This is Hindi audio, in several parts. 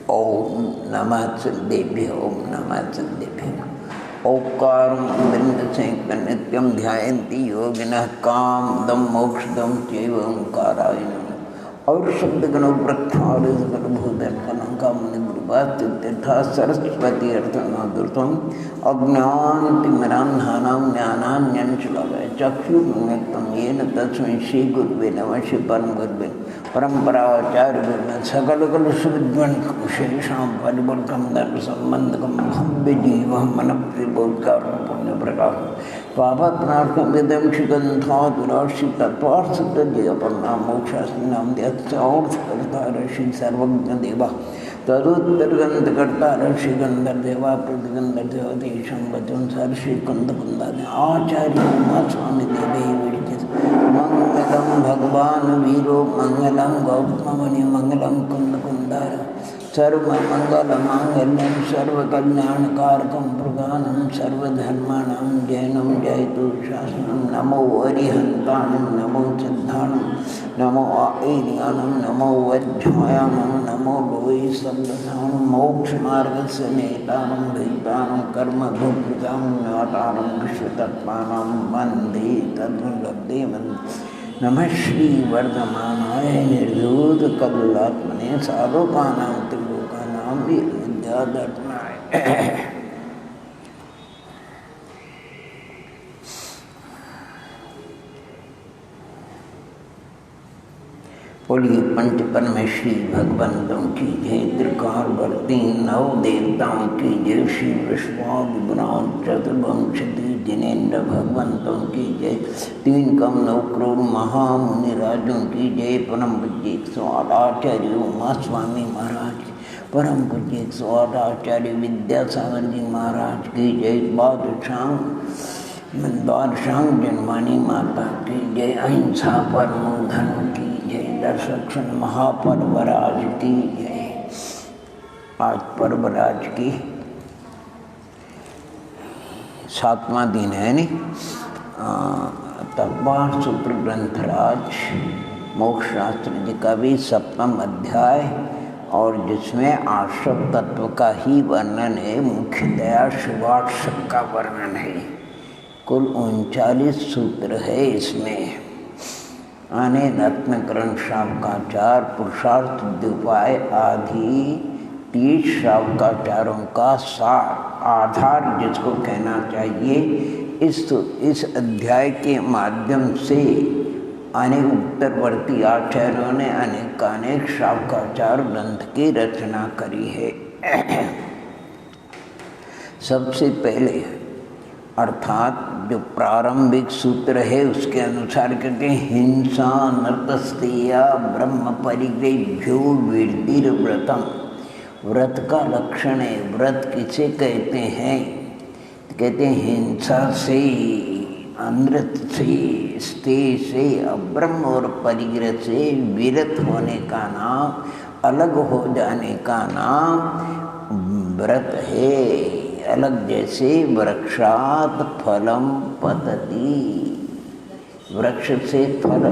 ओम नमः सिद्धेभ्यो ओम नमः सिद्धेभ्यो। ओंकारं बिंदुसंयुक्तं नित्यं ध्यायन्ति योगिनः कामदं मोक्षदं चैव ओंकाराय नमः। और शब्द गणों प्रख्यात कामनिर्वाचिता सरस्वती अर्थनादृतम अज्ञानतिमिरान्धानां ज्ञानान्यंशलाकया चक्षुर्न्मिलितं येन तस्मै श्री गुरुवे नमः। श्री परम गुरुवे परंपराचार्य सकल विशेषां परिवर्तम धर्म संबंधकम भव्य जीव मन प्रियबोधकार पुण्य प्रकाश पापनार्थम विदम शिगंधा दुराशि तत्वार्थ तद्यपन्ना मोक्षास्ति नाम ध्यर्थार्थकर्ता ऋषि सर्वज्ञ देवा तदुत्तरगंधकर्ता ऋषि गंधर देवा प्रतिगंधर देवा देशं वचन सर्षि कंदकुंदा आचार्य उमा स्वामी देवी विरचित मंगलम भगवान वीरो मंगलम गौतमनि मंगलम कुंदकुंदार सर्वमंगल मांगल्यम सर्वकल्याणकारकं प्रदानं सर्वधर्माणां जैनं जयतु शासनं। नमो अरिहन्ताणं नमो सिद्धाणं नमो आईर्याणं नमो वज्रायाणं नमो लोये सल्लसाणं मोक्षमार्गस्य नेतानं भीतानं कर्मभुक्तां ज्ञातानं विश्वतत्त्वानां वन्दे तद्गुरुलब्धे नमः श्री वर्धमानाय निर्धूतकल्लात्मने साधुकानां त्रिलोकानां विद्यादर्शनाय। बोलिए पंच परमेश्वरी भगवंतों की जय, त्रिकालवर्ती नव देवताओं की जय, श्री विश्वादिबुरान चतुर्वंशति जिनेन्द्र भगवंतों की जय, 3 कम 9 करोड़ महामुनि राजों की जय, परम पूज्य 108 आचार्य उमा स्वामी महाराज, परम पूज्य 108 आचार्य विद्यासागर जी महाराज की जय, बादशाह जनवानी माता की जय, अहिंसा परमो धर्म की जय, दर्शक्षण महापर्वराज की जय। आज पर्वराज की 7वां दिन है नी। तत्वार सूत्र ग्रंथराज मोक्ष शास्त्र जी का भी 7वां अध्याय, और जिसमें आश्रम तत्व का ही वर्णन है, मुख्यतया शुभार्षक का वर्णन है। कुल 39 सूत्र है इसमें। आने रत्नकरण शावकाचार पुरुषार्थ द्युपाय आदि 30 शावकाचारों का सार आधार जिसको कहना चाहिए, इस अध्याय के माध्यम से अनेक उत्तरवर्ती आचार्यों ने अनेक शावकाचार ग्रंथ की रचना करी है। सबसे पहले अर्थात जो प्रारंभिक सूत्र है उसके अनुसार कहते हैं, हिंसा नर्तस्तेया ब्रह्म परिग्रह्यो विरतिर्व्रतम। व्रत का लक्षण है। व्रत किसे कहते हैं? कहते हैं हिंसा से, अमृत से, स्तेय से, अब्रह्म और परिग्रह से विरत होने का नाम, अलग हो जाने का नाम व्रत है। अलग जैसे वृक्षात फलम पतति, वृक्ष से फल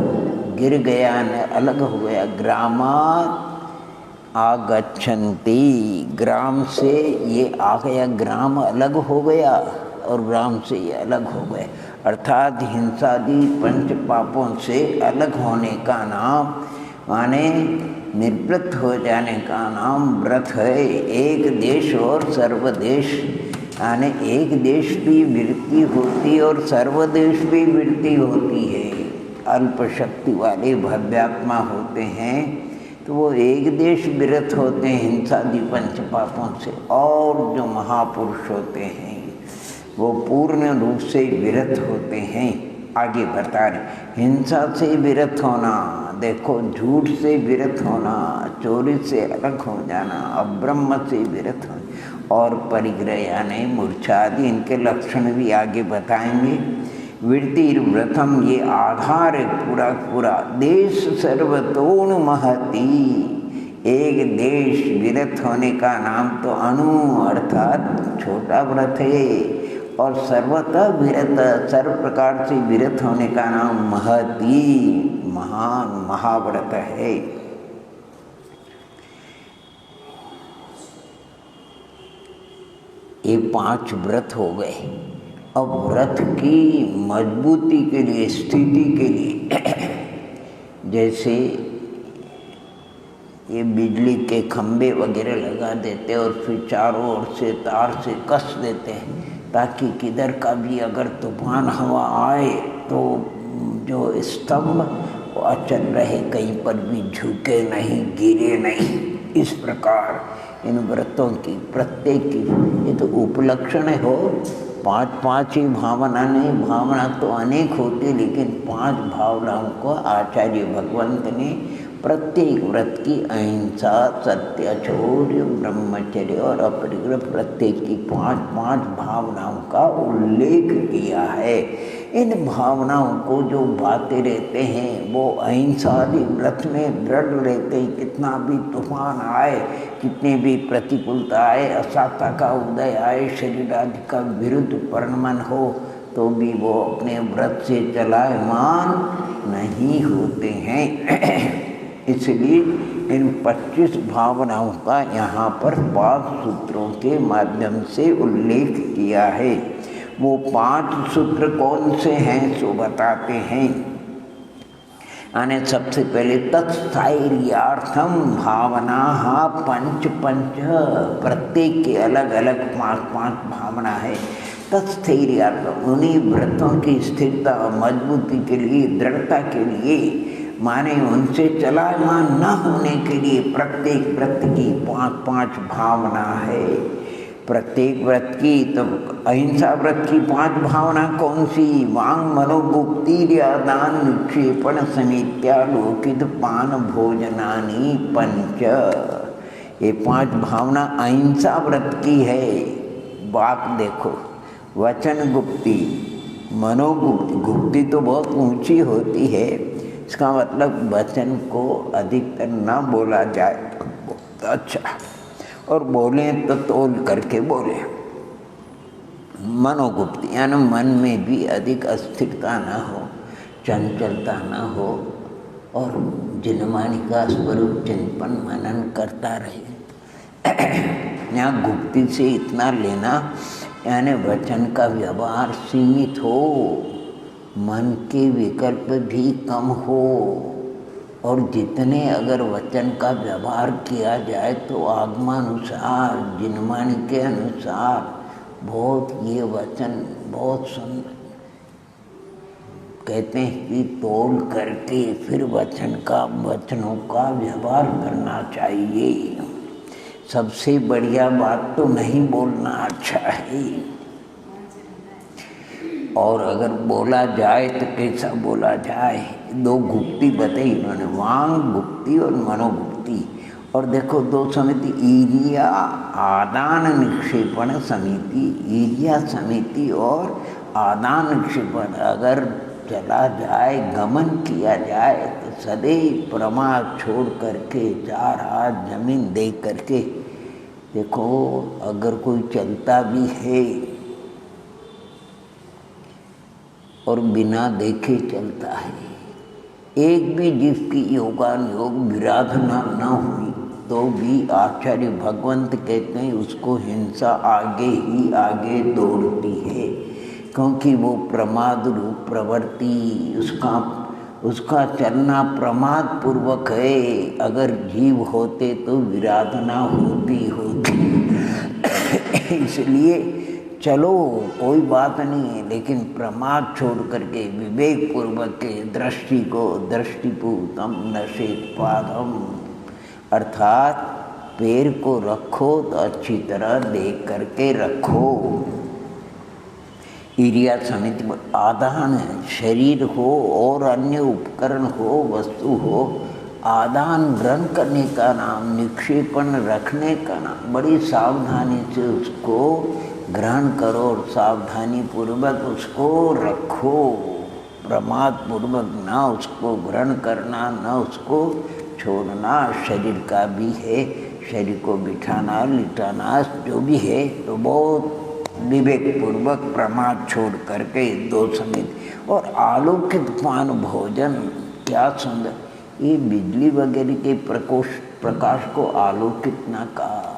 गिर गया न अलग हो गया। ग्रामात आगच्छन्ति, ग्राम से ये आ गया, ग्राम अलग हो गया और ग्राम से ये अलग हो गए। अर्थात हिंसादि 5 पापों से अलग होने का नाम, माने निवृत्त हो जाने का नाम व्रत है। एक देश और सर्वदेश, यानी एक देश भी वृत्ति होती और सर्वदेश भी वृत्ति होती है। अल्प शक्ति वाले भव्यात्मा होते हैं तो वो एक देश विरत होते हैं हिंसादि 5 पापों से, और जो महापुरुष होते हैं वो पूर्ण रूप से विरत होते हैं। आगे बता रहे, हिंसा से विरत होना, देखो झूठ से विरत होना, चोरी से अलग हो जाना, अब्रह्म से विरत होना, और परिग्रह यानी मूर्छा आदि इनके लक्षण भी आगे बताएंगे। वृत्तिर्व्रतम ये आधार है पूरा। देश सर्वतोण महती, एक देश विरत होने का नाम तो अणु अर्थात छोटा व्रत है, और सर्वतः विरत, सर्व प्रकार से विरत होने का नाम महती, महान महाव्रत है। ये 5 व्रत हो गए। अब व्रत की मजबूती के लिए, स्थिति के लिए जैसे ये बिजली के खंभे वगैरह लगा देते और फिर चारों ओर से तार से कस देते हैं ताकि किधर का भी अगर तूफान हवा आए तो जो स्तंभ वो अचल रहे, कहीं पर भी झुके नहीं, गिरे नहीं। इस प्रकार इन व्रतों की प्रत्येक की ये तो उपलक्षण हो। 5 ही भावना नहीं, भावना तो अनेक होती, लेकिन 5 भावनाओं को आचार्य भगवंत ने प्रत्येक व्रत की अहिंसा, सत्य, शौर्य, ब्रह्मचर्य और अपरिग्रह प्रत्येक की 5 भावनाओं का उल्लेख किया है। इन भावनाओं को जो बातें रहते हैं वो अहिंसा आदि व्रत में दृढ़ रहते हैं। कितना भी तूफान आए, कितनी भी प्रतिकूलता आए, असाता का उदय आए, शरीर आदि का विरुद्ध परिणमन हो, तो भी वो अपने व्रत से चलायमान नहीं होते हैं। इसलिए इन 25 भावनाओं का यहाँ पर 5 सूत्रों के माध्यम से उल्लेख किया है। वो 5 सूत्र कौन से हैं सो बताते हैं। यानी सबसे पहले तत्स्थैर्यार्थम भावना पंच प्रत्येक के अलग अलग 5 भावना है। तत्स्थैर्यार्थम उन्हीं व्रतों की स्थिरता मजबूती के लिए, दृढ़ता के लिए, माने उनसे चलायमान न होने के लिए प्रत्येक व्रत की 5 भावना है। प्रत्येक व्रत की तो अहिंसा व्रत की 5 भावना कौन सी? वांग मनोगुप्ति दान निक्षेपण समित्या लोकित पान भोजनानि पंच। ये 5 भावना अहिंसा व्रत की है। वाक देखो, वचन गुप्ति, मनोगुप्ति, गुप्ति तो बहुत ऊंची होती है, इसका मतलब वचन को अधिकतर न बोला जाए बहुत अच्छा, और बोले तो तोल करके बोले। मनोगुप्ति यानी मन में भी अधिक अस्थिरता न हो, चंचलता न हो, और जिनमानी का स्वरूप चिंतन मनन करता रहे। यहाँ गुप्ति से इतना लेना यानी वचन का व्यवहार सीमित हो, मन के विकल्प भी कम हो, और जितने अगर वचन का व्यवहार किया जाए तो आगमानुसार, जिनमानी के अनुसार बहुत ये वचन बहुत सुंदर कहते हैं कि तोल करके फिर वचनों का व्यवहार करना चाहिए। सबसे बढ़िया बात तो नहीं बोलना अच्छा है, और अगर बोला जाए तो कैसा बोला जाए। 2 गुप्ति बताई इन्होंने, वांग गुप्ति और मनोगुप्ति। और देखो 2 समिति, ईर्या आदान निक्षेपण समिति, ईर्या समिति और आदान निक्षेपण अगर चला जाए, गमन किया जाए तो सदैव प्रमाद छोड़ करके 4 हाथ जमीन दे करके देखो, अगर कोई चलता भी है और बिना देखे चलता है, एक भी जिसकी योगानुयोग विराधना न हुई तो भी आचार्य भगवंत कहते हैं उसको हिंसा आगे ही आगे दौड़ती है, क्योंकि वो प्रमाद रूप प्रवृत्ति उसका चलना प्रमाद पूर्वक है। अगर जीव होते तो विराधना होती इसलिए चलो कोई बात नहीं है, लेकिन प्रमाद छोड़ करके विवेक पूर्वक के दृष्टि को दृष्टिपूतम नशेत पादम, अर्थात पैर को रखो तो अच्छी तरह देख करके रखो। ईर्या समिति आदान शरीर हो और अन्य उपकरण हो, वस्तु हो, आदान ग्रहण करने का नाम, निक्षेपण रखने का नाम। बड़ी सावधानी से उसको ग्रहण करो और सावधानी पूर्वक उसको रखो, प्रमाद पूर्वक ना उसको ग्रहण करना, ना उसको छोड़ना। शरीर का भी है, शरीर को बिठाना लिटाना जो भी है तो बहुत विवेक पूर्वक प्रमाद छोड़ करके 2 समिति। और आलोकित पान भोजन, क्या सुंदर, ये बिजली वगैरह के प्रकाश को आलोकित ना कहा,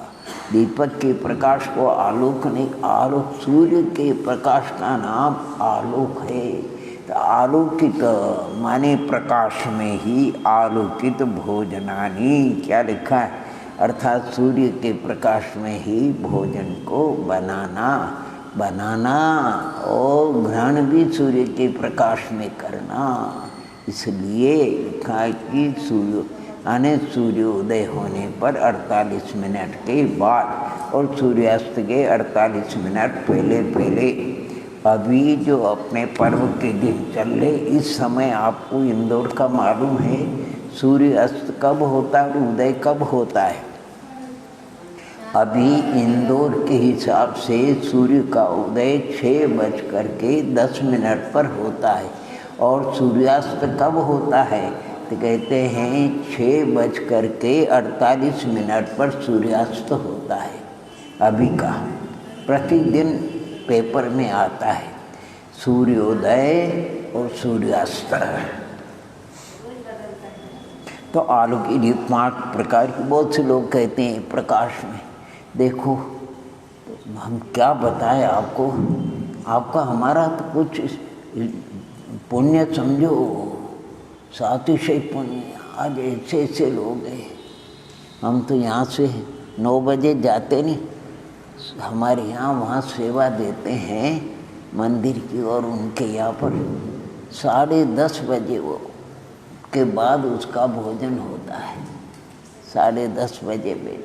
दीपक के प्रकाश को आलोक नहीं, आलोक सूर्य के प्रकाश का नाम आलोक है। तो आलोकित माने प्रकाश में ही आलोकित भोजनानी, क्या लिखा है, अर्थात सूर्य के प्रकाश में ही भोजन को बनाना और ग्रहण भी सूर्य के प्रकाश में करना। इसलिए लिखा है कि सूर्योदय होने पर 48 मिनट के बाद और सूर्यास्त के 48 मिनट पहले अभी जो अपने पर्व के दिन चल रहे, इस समय आपको इंदौर का मालूम है सूर्यास्त कब होता है और उदय कब होता है। अभी इंदौर के हिसाब से सूर्य का उदय 6:10 पर होता है और सूर्यास्त कब होता है, तो कहते हैं 6:48 पर सूर्यास्त होता है। अभी का प्रतिदिन पेपर में आता है सूर्योदय और सूर्यास्त। तो आलोक की 5 प्रकार की, बहुत से लोग कहते हैं प्रकाश में, देखो हम क्या बताएं आपको, आपका हमारा तो कुछ पुण्य समझो, सातिशय पुण्य। आज ऐसे लोग हैं, हम तो यहाँ से 9 बजे जाते नहीं, हमारे यहाँ वहाँ सेवा देते हैं मंदिर की, और उनके यहाँ पर 10:30 बजे वो के बाद उसका भोजन होता है। 10:30 बजे बैठ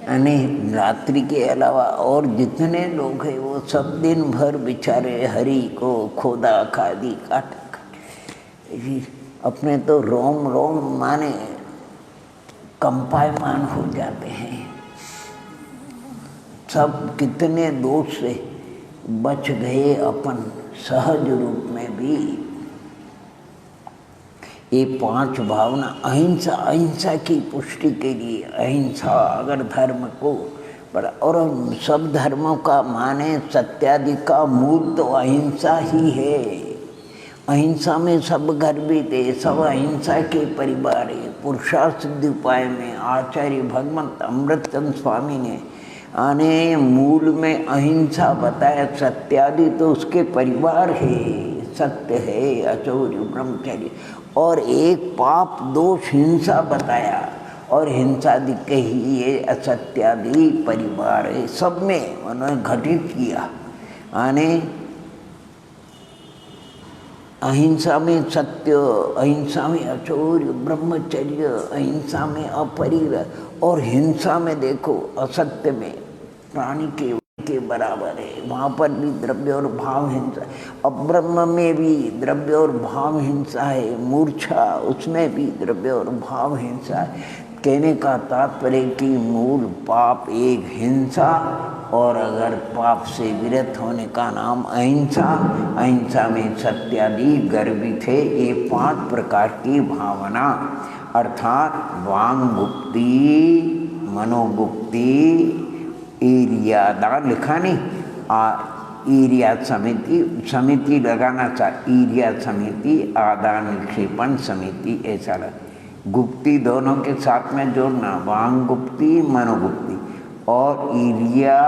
यानी रात्रि के अलावा और जितने लोग हैं वो सब दिन भर बेचारे हरि को खोदा खादी काट अपने तो रोम माने कंपायमान हो जाते हैं। सब कितने दोष से बच गए अपन सहज रूप में भी। ये 5 भावना, अहिंसा की पुष्टि के लिए, अहिंसा अगर धर्म को बड़ा, और सब धर्मों का माने सत्यादि का मूल तो अहिंसा ही है। अहिंसा में सब गर्भित है, सब अहिंसा के परिवार है। पुरुषार्थ सिद्धि उपाय में आचार्य भगवंत अमृतचंद स्वामी ने आने मूल में अहिंसा बताया, सत्यादि तो उसके परिवार है, सत्य है, अचौर्य, ब्रह्मचर्य, और एक पाप दोष हिंसा बताया, और हिंसा के ही ये असत्यादि परिवार है। सब में उन्होंने घटित किया। आने अहिंसा में सत्य, अहिंसा में अचौर्य, ब्रह्मचर्य, अहिंसा में अपरिग्रह, और हिंसा में देखो असत्य में प्राणी के बराबर है, वहाँ पर भी द्रव्य और भाव हिंसा। अब ब्रह्म में भी द्रव्य और भाव हिंसा है, मूर्छा उसमें भी द्रव्य और भाव हिंसा है। कहने का तात्पर्य कि मूल पाप एक हिंसा, और अगर पाप से विरत होने का नाम अहिंसा। अहिंसा में सत्यादि गर्भित है। ये 5 प्रकार की भावना, अर्थात वांग गुप्ती, मनोगुप्ती, ईर्ष्यादान लिखा नहीं, ईर्ष्या समिति लगाना चाहिए, ईर्ष्या समिति, आदान निक्षेपण समिति, ऐसा लगा। गुप्ती दोनों के साथ में जोड़ना, वांग गुप्ती, मनोगुप्ती, और ईर्ष्या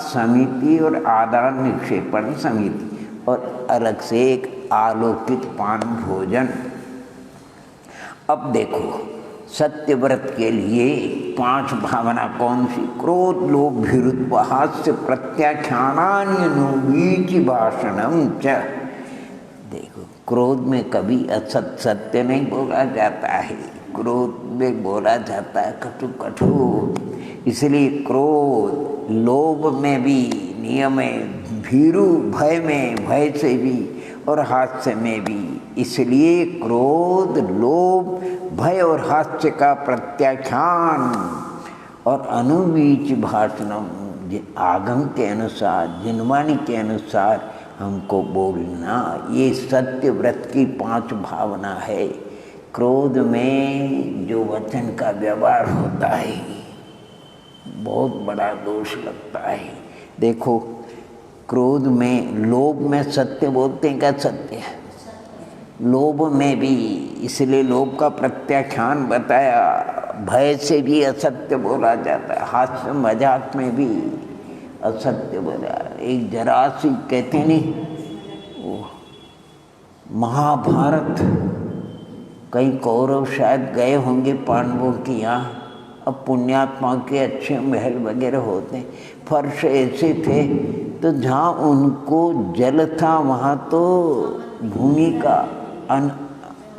समिति और आदान निक्षेपण समिति, और अलग से एक आलोकित पान भोजन। अब देखो सत्यव्रत के लिए 5 भावना कौन सी? क्रोध, लोभ, भीरुत्व, हास्य, प्रत्याख्यानान्यनुबीच भाषणम च। देखो क्रोध में कभी असत सत्य नहीं बोला जाता है, क्रोध में बोला जाता है कटु। इसलिए क्रोध, लोभ में भी नियम है, भीरु भय में, भय से भी, और हास्य में भी। इसलिए क्रोध, लोभ, भय और हास्य का प्रत्याख्यान और अनुबीच भाषणम, आगम के अनुसार, जिनवाणी के अनुसार हमको बोलना, ये सत्य व्रत की 5 भावना है। क्रोध में जो वचन का व्यवहार होता है बहुत बड़ा दोष लगता है। देखो क्रोध में, लोभ में सत्य बोलते हैं, क्या सत्य है? लोभ में भी, इसलिए लोभ का प्रत्याख्यान बताया। भय से भी असत्य बोला जाता है, हास्य मजाक में भी असत्य बोला। एक जरा सी कहते नहीं, वो महाभारत, कई कौरव शायद गए होंगे पांडवों की यहाँ, अब पुण्यात्माओं के अच्छे महल वगैरह होते हैं, फर्श ऐसे थे तो जहाँ उनको जल था वहाँ तो भूमि का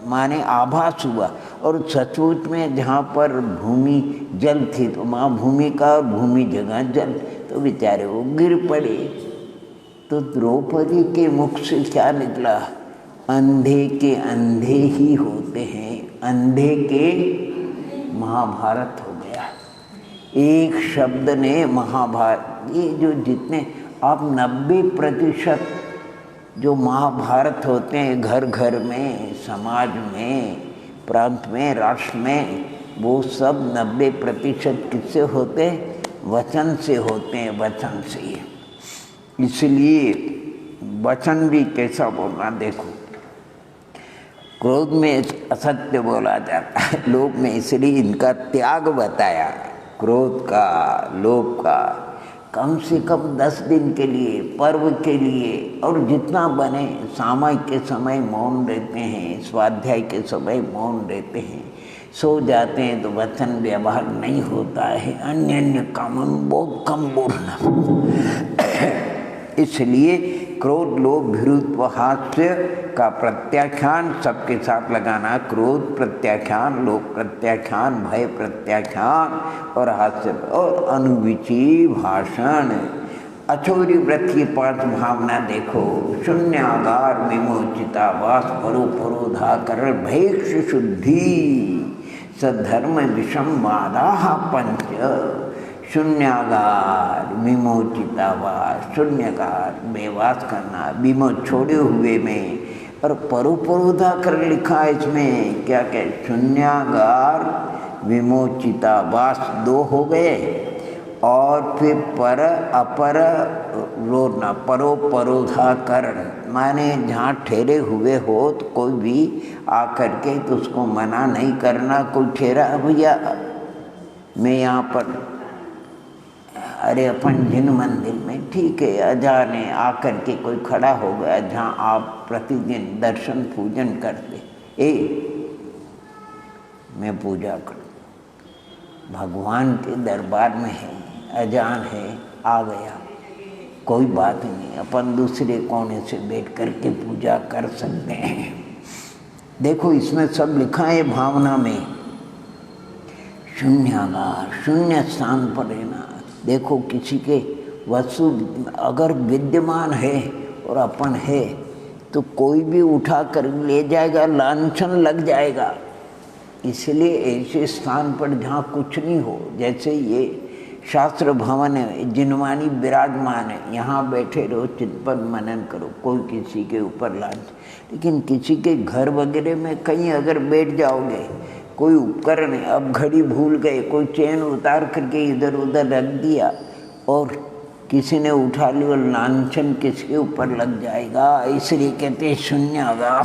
माने आभास हुआ, और सचमुच में जहाँ पर भूमि जल थी तो वहाँ भूमि का और भूमि जगह जल, तो बेचारे वो गिर पड़े। तो द्रौपदी के मुख से क्या निकला? अंधे के अंधे ही होते हैं, अंधे के महाभारत हो गया। एक शब्द ने महाभारत, ये जो जितने आप 90% जो महाभारत होते हैं घर घर में, समाज में, प्रांत में, राष्ट्र में, वो सब 90% किससे होते हैं? वचन से होते हैं, वचन से। इसलिए वचन भी कैसा बोलना देखो। क्रोध में असत्य बोला जाता है, लोभ में, इसलिए इनका त्याग बताया, क्रोध का, लोभ का। कम से कम 10 दिन के लिए, पर्व के लिए, और जितना बने, सामायिक के समय मौन रहते हैं, स्वाध्याय के समय मौन रहते हैं, सो जाते हैं तो वचन व्यवहार नहीं होता है, अन्य अन्य कामों में बहुत कम बोलना। इसलिए क्रोध, लोभ, भीरुत्व, हास्य का प्रत्याख्यान सबके साथ लगाना। क्रोध प्रत्याख्यान, लोभ प्रत्याख्यान, भय प्रत्याख्यान और हास्य और अनुविची भाषण। अचोरी व्रत की 5 भावना देखो। शून्यागार विमोचिता वास परो परोधाकर भैक्ष शुद्धि सधर्म विषम वादाः 5। शून्यागार विमोचितावास, शून्यकार में वास करना, विमोच छोड़े हुए में, और परोपरोधा कर लिखा है इसमें। क्या क्या? शून्यागार विमोचितावास 2 हो गए, और फिर पर अपर रोना, परोपरोधा करण, माने जहाँ ठहरे हुए हो तो कोई भी आकर के तो उसको मना नहीं करना। कोई ठहरा, भैया मैं यहाँ पर, अरे अपन जिन मंदिर में, ठीक है, अजाने आकर के कोई खड़ा हो गया जहाँ आप प्रतिदिन दर्शन पूजन करते, मैं पूजा करूँ, भगवान के दरबार में है, अजान है, आ गया, कोई बात नहीं, अपन दूसरे कोने से बैठ करके पूजा कर सकते हैं। देखो इसमें सब लिखा है भावना में। शून्यागार, शून्य स्थान पर रहना। देखो किसी के वस्तु अगर विद्यमान है और अपन है तो कोई भी उठा कर ले जाएगा, लांछन लग जाएगा। इसलिए ऐसे स्थान पर जहाँ कुछ नहीं हो, जैसे ये शास्त्र भवन है, जिनवानी विराजमान है, यहाँ बैठे रहो, चिंतन मनन करो, कोई किसी के ऊपर लांछन। लेकिन किसी के घर वगैरह में कहीं अगर बैठ जाओगे, कोई उपकरण है, अब घड़ी भूल गए, कोई चैन उतार करके इधर उधर रख दिया और किसी ने उठा लिया, लांछन किसके ऊपर लग जाएगा। इसलिए कहते हैं शून्यागार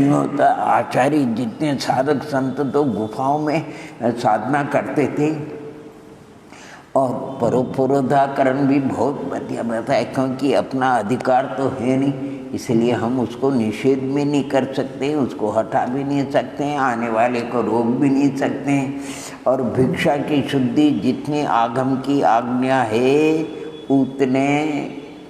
होता। आचार्य जितने साधक संत तो गुफाओं में साधना करते थे, और परोपरोधाकरण भी बहुत बढ़िया बताया, क्योंकि अपना अधिकार तो है नहीं, इसलिए हम उसको निषेध भी नहीं कर सकते, उसको हटा भी नहीं सकते हैं, आने वाले को रोक भी नहीं सकते हैं। और भिक्षा की शुद्धि, जितने आगम की आज्ञा है उतने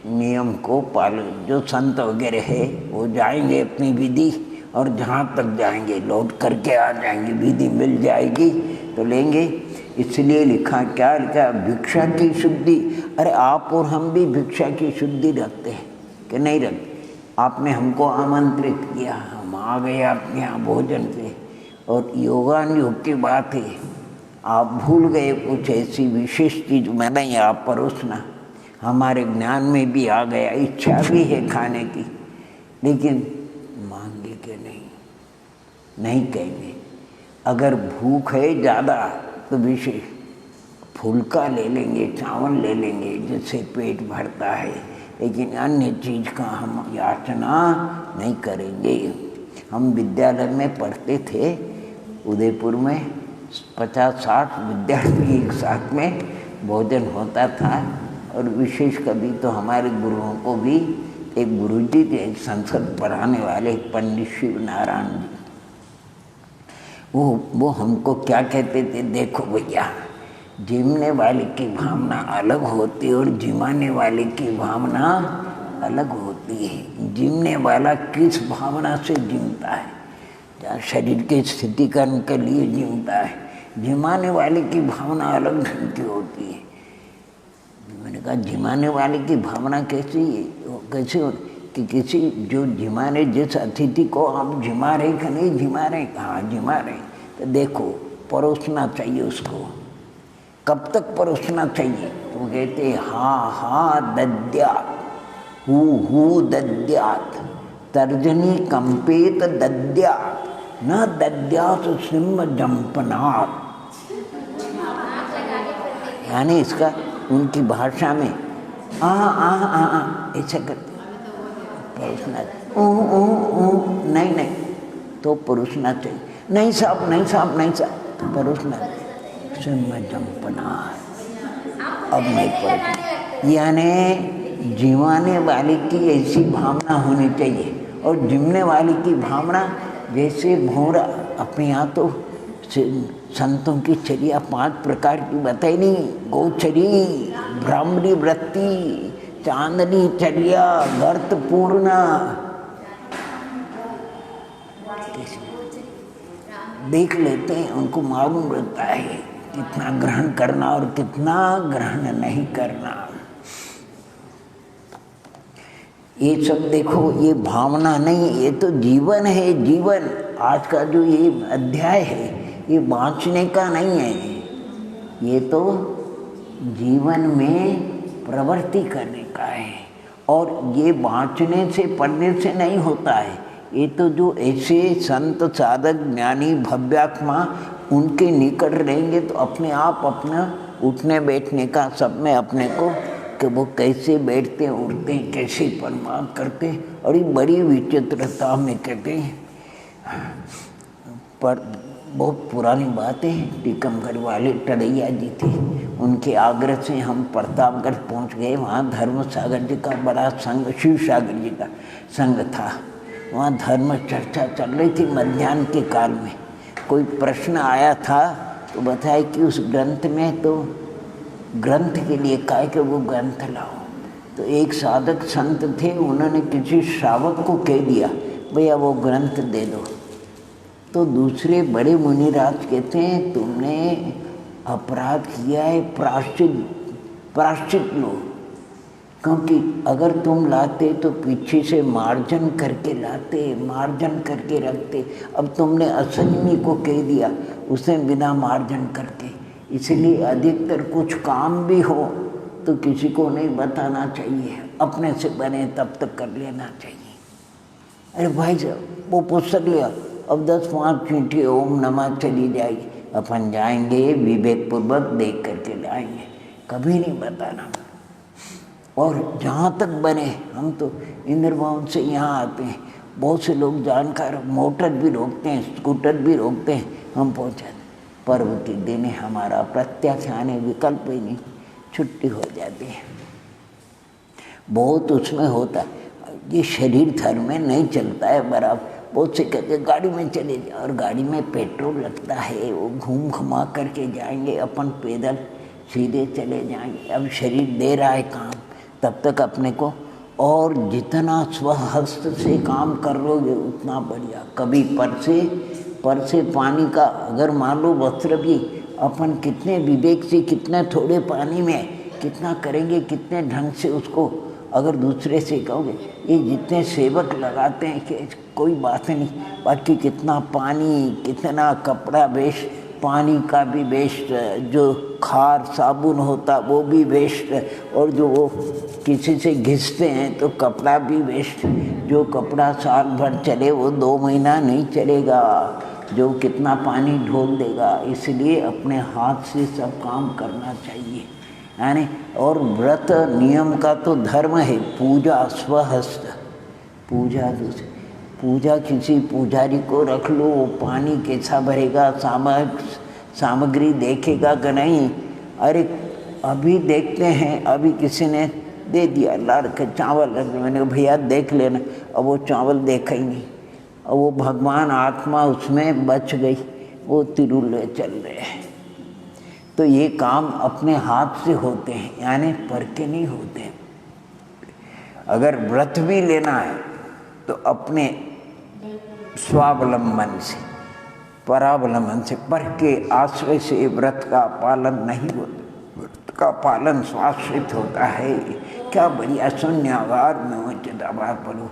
नियम को पालन। जो संत वगैरह है वो जाएंगे अपनी विधि, और जहाँ तक जाएंगे लौट करके आ जाएंगे, विधि मिल जाएगी तो लेंगे। इसलिए लिखा, क्या लिखा? भिक्षा की शुद्धि। अरे आप और हम भी भिक्षा की शुद्धि रखते हैं कि नहीं रखते? आपने हमको आमंत्रित किया, हम आ गए आपके यहाँ भोजन पे, और योगान योग की बात है, आप भूल गए कुछ ऐसी विशेष चीज़ मैंने आप परोसना, हमारे ज्ञान में भी आ गया, इच्छा भी है खाने की, लेकिन मांगे कि नहीं कहेंगे। अगर भूख है ज़्यादा तो विशेष फुल्का ले लेंगे, चावल ले लेंगे, जिससे पेट भरता है, लेकिन अन्य चीज़ का हम याचना नहीं करेंगे। हम विद्यालय में पढ़ते थे, उदयपुर में 50-60 विद्यार्थी एक साथ में भोजन होता था। और विशेष कभी तो हमारे गुरुओं को भी, एक गुरुजी थे संस्कृत पढ़ाने वाले पंडित शिव नारायण जी, वो हमको क्या कहते थे, देखो भैया, जिमने वाले की भावना अलग होती है और जिमाने वाले की भावना अलग होती है। जिमने वाला किस भावना से जिमता है, जहाँ शरीर के स्थितिकरण के लिए जिमता है। जिमाने वाले की भावना अलग ढंग की होती है। मैंने कहा जिमाने वाले की भावना कैसी है, कैसे होती कि किसी जो जिमा रहे, जिस अतिथि को आप जिमा रहे कि नहीं जिमा रहे, हाँ जिमा रहे, तो देखो परोसना चाहिए उसको। कब तक परोसना चाहिए, तो कहते हाँ दद्यात्, हु दद्यात्, तर्जनी कंपेत दद्यात्, न दद्यात् सिंह जंपनात्। यानी इसका उनकी भाषा में ऐसा करते परोसना, नहीं तो परोसना चाहिए, नहीं साहब परोसना सिंह जंपनात्, अब नहीं परोसना। यानी जिमाने वाले की ऐसी भावना होनी चाहिए। और जिमने वाले की भावना जैसे भौरा, अपने यहाँ तो संतों की चर्या 5 प्रकार की बताई नहीं, गोचरी, ब्राह्मणी वृत्ति, चांदनी चर्या, गर्त पूर्णा, देख लेते हैं, उनको मालूम रहता है कितना ग्रहण करना और कितना ग्रहण नहीं करना। ये सब देखो, ये भावना नहीं, ये तो जीवन है। जीवन आज का जो ये अध्याय है, ये बाँचने का नहीं है, ये तो जीवन में प्रवृत्ति करने का है। और ये बाँचने से, पढ़ने से नहीं होता है। ये तो जो ऐसे संत साधक ज्ञानी भव्यात्मा उनके निकट रहेंगे तो अपने आप अपना उठने बैठने का सब में अपने को, कि वो कैसे बैठते उठते, कैसे परमार्थ करते, और ये बड़ी विचित्रता में कहते हैं। पर बहुत पुरानी बात है, टीकमगढ़ वाले टरैया जी थे, उनके आग्रह से हम प्रतापगढ़ पहुंच गए। वहाँ धर्म सागर जी का बड़ा संघ, शिव सागर जी का संघ था। वहाँ धर्म चर्चा चल रही थी मध्याह्न के काल में। कोई प्रश्न आया था तो बताया कि उस ग्रंथ में, तो ग्रंथ के लिए कहा कि वो ग्रंथ लाओ। तो एक साधक संत थे, उन्होंने किसी श्रावक को कह दिया भैया वो ग्रंथ दे दो। तो दूसरे बड़े मुनिराज कहते हैं तुमने अपराध किया है, प्राश्चित लो, क्योंकि अगर तुम लाते तो पीछे से मार्जन करके लाते, मार्जन करके रखते। अब तुमने असंयमी को कह दिया, उसने बिना मार्जन करके। इसलिए अधिकतर कुछ काम भी हो तो किसी को नहीं बताना चाहिए, अपने से बने तब तक कर लेना चाहिए। अरे भाई साहब वो पुस्तक लिया, अब 10-5 चींटी ओम नमः चली जाएगी, अपन जाएंगे विवेक पूर्वक देख करके लाएंगे, कभी नहीं बताना। और जहाँ तक बने, हम तो इंद्र भवन से यहाँ आते हैं, बहुत से लोग जानकार मोटर भी रोकते हैं, स्कूटर भी रोकते हैं, हम पहुँच जाते। पर्व के दिन हमारा प्रत्याख्यान विकल्प ही नहीं, छुट्टी हो जाती है। बहुत उसमें होता है, ये शरीर धर्म में नहीं चलता है बराबर। बहुत से कहते गाड़ी में चले जाओ, और गाड़ी में पेट्रोल लगता है, वो घूम घुमा करके जाएंगे, अपन पैदल सीधे चले जाएंगे। अब शरीर दे रहा है काम, तब तक अपने को, और जितना स्वहस्त से काम कर लोगे उतना बढ़िया। कभी पर से पानी का, अगर मान लो वस्त्र भी, अपन कितने विवेक से, कितने थोड़े पानी में कितना करेंगे, कितने ढंग से उसको अगर दूसरे से कहोगे। ये जितने सेवक लगाते हैं कि कोई बात नहीं, बाकी कितना पानी, कितना कपड़ा वेस्ट, पानी का भी वेस्ट, जो खार साबुन होता वो भी वेस्ट, और जो वो किसी से घिसते हैं तो कपड़ा भी वेस्ट। जो कपड़ा साल भर चले वो 2 महीना नहीं चलेगा, जो कितना पानी ढोल देगा। इसलिए अपने हाथ से सब काम करना चाहिए। यानी और व्रत नियम का तो धर्म है पूजा स्वहस्त, पूजा दूसरी पूजा किसी पुजारी को रख लो, पानी कैसा भरेगा, सामग्री देखेगा कि नहीं। अरे अभी देखते हैं, अभी किसी ने दे दिया लाड़ के चावल, मैंने कहा भैया देख लेना, अब वो चावल देखा ही नहीं, और वो भगवान आत्मा उसमें बच गई, वो तिरुले चल रहे हैं। तो ये काम अपने हाथ से होते हैं, यानी पर के नहीं होते। अगर व्रत भी लेना है तो अपने स्वावलंबन से, परावलंबन से, पर के आश्रय से व्रत का पालन नहीं होता। व्रत का पालन स्वाश्रित होता है। क्या बढ़िया शून्यागार में चिदाबार पढ़ो,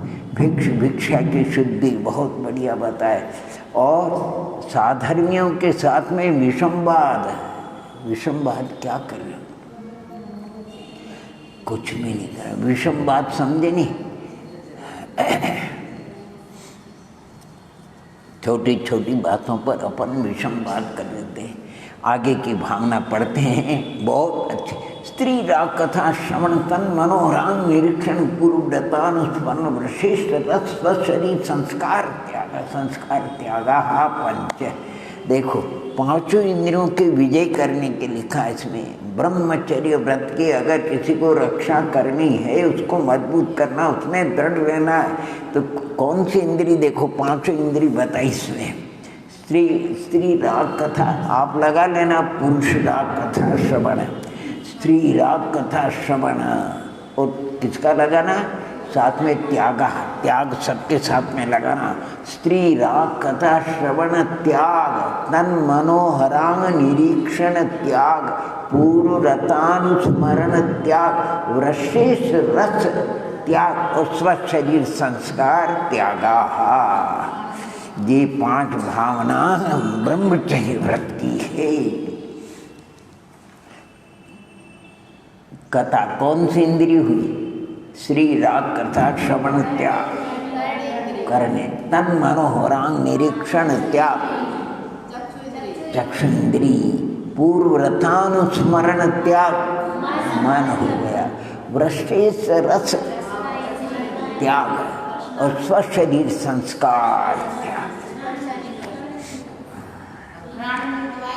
भिक्षा की शुद्धि बहुत बढ़िया बताए। और साधर्मियों के साथ में विषमवाद, विषमवाद क्या कर रहे हो, कुछ भी नहीं कर रहे। विषमवाद समझे नहीं, छोटी छोटी बातों पर अपन विषमवाद कर देते हैं, आगे की भावना पढ़ते हैं, बहुत अच्छी। स्त्री राग कथा श्रवण तन मनोहरांग निरीक्षण पूर्व व्रतानुस्मरण वशिष्ठ रस शरीर संस्कार त्याग, संस्कार त्यागा हा पंच। देखो पांचों इंद्रियों के विजय करने के लिखा है इसमें। ब्रह्मचर्य व्रत की अगर किसी को रक्षा करनी है, उसको मजबूत करना, उसमें दृढ़ रहना है, तो कौन सी इंद्री, देखो पांचों इंद्री बताई इसमें। स्त्री राग कथा आप लगा लेना, पुरुष राग कथा श्रवण, स्त्री राग कथा श्रवण, और किसका लगाना, साथ में त्याग, त्याग सबके साथ में लगाना। स्त्री राग कथा श्रवण त्याग, तन मनोहरांग निरीक्षण त्याग, पूर्व रतानुस्मरण त्याग, वृषेश रस त्याग, और स्वशरीर संस्कार त्यागा। ये 5 भावना ब्रह्मचर्य व्रत की है। कथा कौन सी इंद्रिय हुई, श्री राग कथा श्रवण त्याग करने, तन मनोहरांग निरीक्षण त्याग चक्षुन्द्री, पूर्व रथानुस्मरण त्याग मन हो गया, वृषेश रस त्याग, और स्वशरीर संस्कार त्याग।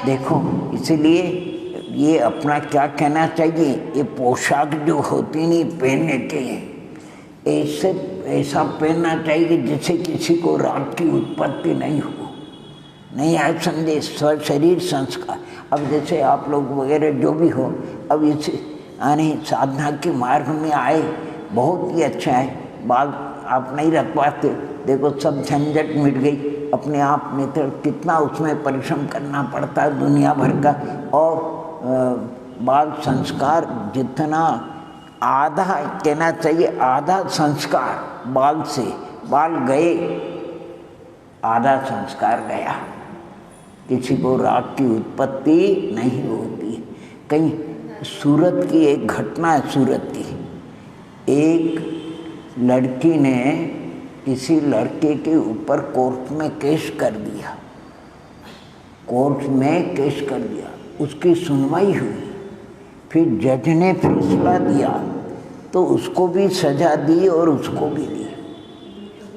देखो इसलिए ये अपना क्या कहना चाहिए, ये पोशाक जो होती नहीं पहनने के, ऐसे ऐसा पहनना चाहिए जिससे किसी को राग की उत्पत्ति नहीं हो, नहीं आए समझे, शरीर संस्कार। अब जैसे आप लोग वगैरह जो भी हो, अब इस यानी साधना के मार्ग में आए, बहुत ही अच्छा है। बाल आप नहीं रख पाते, देखो सब झंझट मिट गई अपने आप में, तो कितना उसमें परिश्रम करना पड़ता है दुनिया भर का। और बाल संस्कार जितना, आधा कहना चाहिए, आधा संस्कार बाल से, बाल गए आधा संस्कार गया, किसी को राग की उत्पत्ति नहीं होती। कहीं सूरत की एक घटना है, सूरत की एक लड़की ने किसी लड़के के ऊपर कोर्ट में केस कर दिया, कोर्ट में केस कर दिया, उसकी सुनवाई हुई, फिर जज ने फैसला दिया तो उसको भी सज़ा दी और उसको भी दी।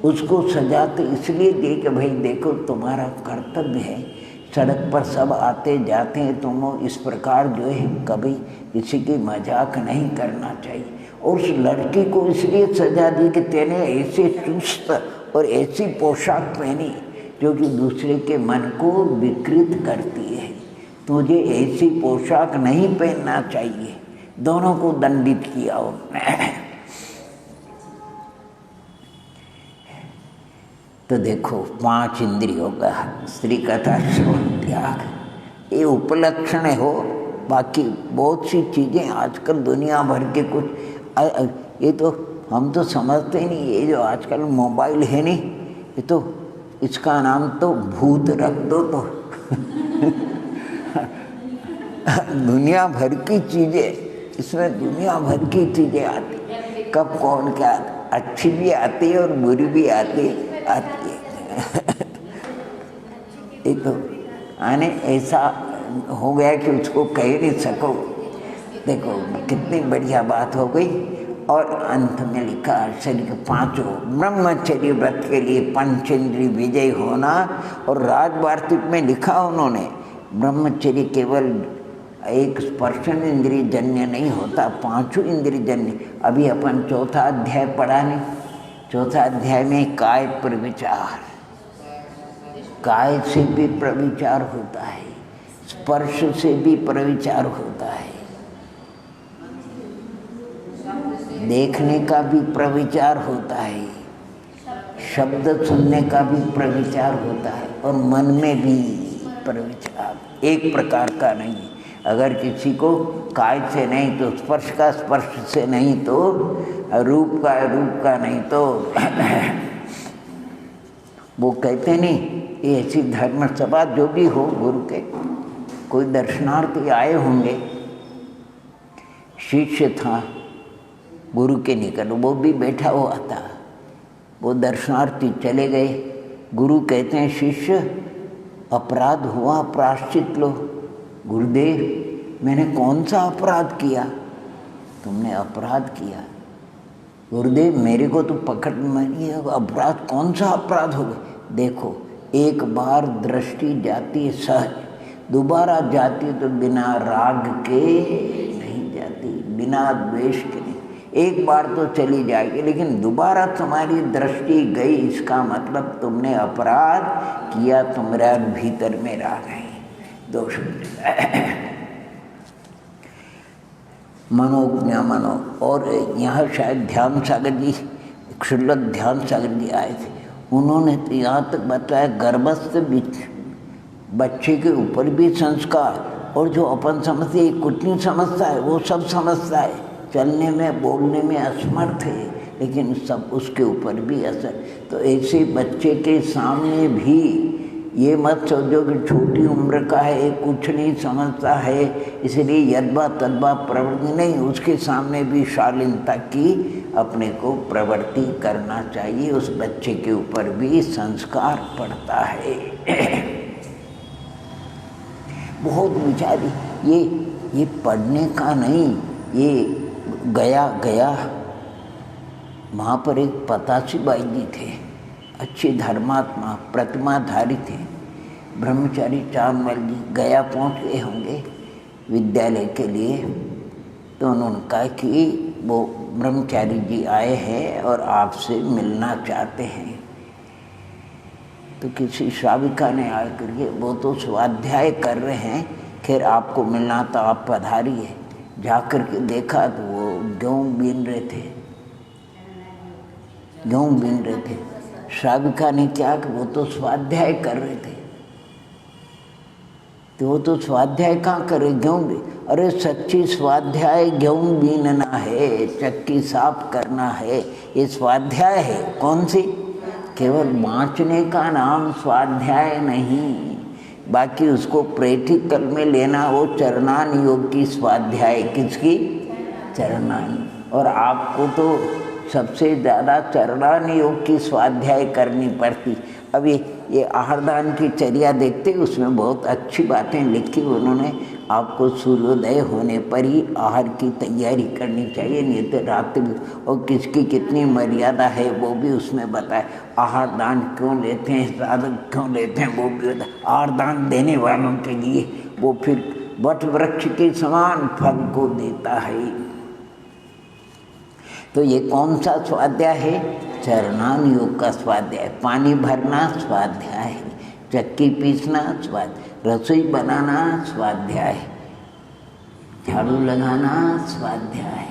उसको सज़ा तो इसलिए दी कि भाई देखो तुम्हारा कर्तव्य है, सड़क पर सब आते जाते हैं, तुम इस प्रकार जो है कभी किसी की मजाक नहीं करना चाहिए। और उस लड़की को इसलिए सज़ा दी कि तेने ऐसे चुस्त और ऐसी पोशाक पहनी जो कि दूसरे के मन को विकृत करती है, तुझे ऐसी पोशाक नहीं पहनना चाहिए। दोनों को दंडित किया उन्होंने। तो देखो 5 इंद्रियों का स्त्री कथा श्रवण त्याग, ये उपलक्षण हो। बाकी बहुत सी चीज़ें आजकल दुनिया भर के कुछ, ये तो हम तो समझते ही नहीं, ये जो आजकल मोबाइल है नहीं, ये तो इसका नाम तो भूत रख दो तो दुनिया भर की चीज़ें, इसमें दुनिया भर की चीज़ें आती, कब कौन क्या, अच्छी भी आती है और बुरी भी आती है। ये तो आने ऐसा हो गया कि उसको कह नहीं सको। देखो कितनी बढ़िया बात हो गई। और अंत में लिखा शरीर पांचों ब्रह्मचर्य व्रत के लिए पंचेंद्रिय विजय होना। और राजवार्तिक में लिखा उन्होंने ब्रह्मचर्य केवल एक स्पर्शन इंद्रिय जन्य नहीं होता, पांचों इंद्रिय जन्य। अभी अपन चौथा अध्याय पढ़ा नहीं, चौथा अध्याय में काय प्रविचार, काय से भी प्रविचार होता है, स्पर्श से भी प्रविचार होता है, देखने का भी प्रविचार होता है, शब्द सुनने का भी प्रविचार होता है, और मन में भी प्रविचार एक प्रकार का नहीं। अगर किसी को काय से नहीं तो स्पर्श का, स्पर्श से नहीं तो रूप का, रूप का नहीं तो वो कहते नहीं, ये ऐसी धर्म सभा जो भी हो, गुरु के कोई दर्शनार्थी आए होंगे, शिष्य था गुरु के निकट, वो भी बैठा हुआ था, वो दर्शनार्थी चले गए। गुरु कहते हैं शिष्य अपराध हुआ, प्रायश्चित लो। गुरुदेव मैंने कौन सा अपराध किया? तुमने अपराध किया। गुरुदेव मेरे को तो पकड़ मारिए, अपराध कौन सा अपराध हो गया? देखो एक बार दृष्टि जाती है सहज, दोबारा जाती तो बिना राग के नहीं जाती, बिना द्वेष के नहीं। एक बार तो चली जाएगी, लेकिन दोबारा तुम्हारी दृष्टि गई, इसका मतलब तुमने अपराध किया, तुम्हारा भीतर में राग है, दोष। मनोज्ञा मनो। और यहाँ शायद ध्यान सागर जी, क्षुल्लक ध्यान सागर जी आए थे, उन्होंने तो यहाँ तक बताया गर्भस्थ बच्चे के ऊपर भी संस्कार, और जो अपन समझते हैं कुछ नहीं समझता है, वो सब समझता है, चलने में बोलने में असमर्थ है, लेकिन सब उसके ऊपर भी असर। तो ऐसे बच्चे के सामने भी ये मत सोचो कि छोटी उम्र का है, कुछ नहीं समझता है, इसलिए यद्वा तद्वा प्रवृत्ति नहीं, उसके सामने भी शालीनता की अपने को प्रवृत्ति करना चाहिए। उस बच्चे के ऊपर भी संस्कार पड़ता है। बहुत विचारी, ये पढ़ने का नहीं, ये गया वहाँ पर एक पतासी बाई जी थे, अच्छे धर्मात्मा, प्रतिमाधारी थे, ब्रह्मचारी चांदमल जी गया पहुँच गए होंगे विद्यालय के लिए। तो उन्होंने कहा कि वो ब्रह्मचारी जी आए हैं और आपसे मिलना चाहते हैं। तो किसी श्राविका ने आकर के, वो तो स्वाध्याय कर रहे हैं, खैर आपको मिलना तो आप पधारिए। जाकर के देखा तो वो गेहूँ बीन रहे थे, गेहूँ बीन रहे थे। श्राविका ने क्या कि वो तो स्वाध्याय कर रहे थे, तो वो तो स्वाध्याय कहाँ करे, गेहूँ भी। अरे सच्ची स्वाध्याय गेहूँ बीनना है, चक्की साफ करना है, ये स्वाध्याय है। कौन सी? केवल बाँचने का नाम स्वाध्याय नहीं, बाकी उसको प्रैक्टिकल में लेना, वो चरणान योग की स्वाध्याय। किसकी? चरणान। और आपको तो सबसे ज़्यादा चरणान योग की स्वाध्याय करनी पड़ती। अभी ये आहारदान की चर्या देखते, उसमें बहुत अच्छी बातें लिखी उन्होंने। आपको सूर्योदय होने पर ही आहार की तैयारी करनी चाहिए, नहीं तो रात में, और किसकी कितनी मर्यादा है वो भी उसमें बताए। आहार दान क्यों लेते हैं, साधक क्यों लेते हैं, वो भी बताए। आहार दान देने वालों के लिए वो फिर वट वृक्ष के समान फल को देता है। तो ये कौन सा स्वाध्याय है? चरणान योग का स्वाध्याय। पानी भरना स्वाध्याय है, चक्की पीसना स्वाध्याय, रसोई बनाना स्वाध्याय, झाड़ू लगाना स्वाध्याय,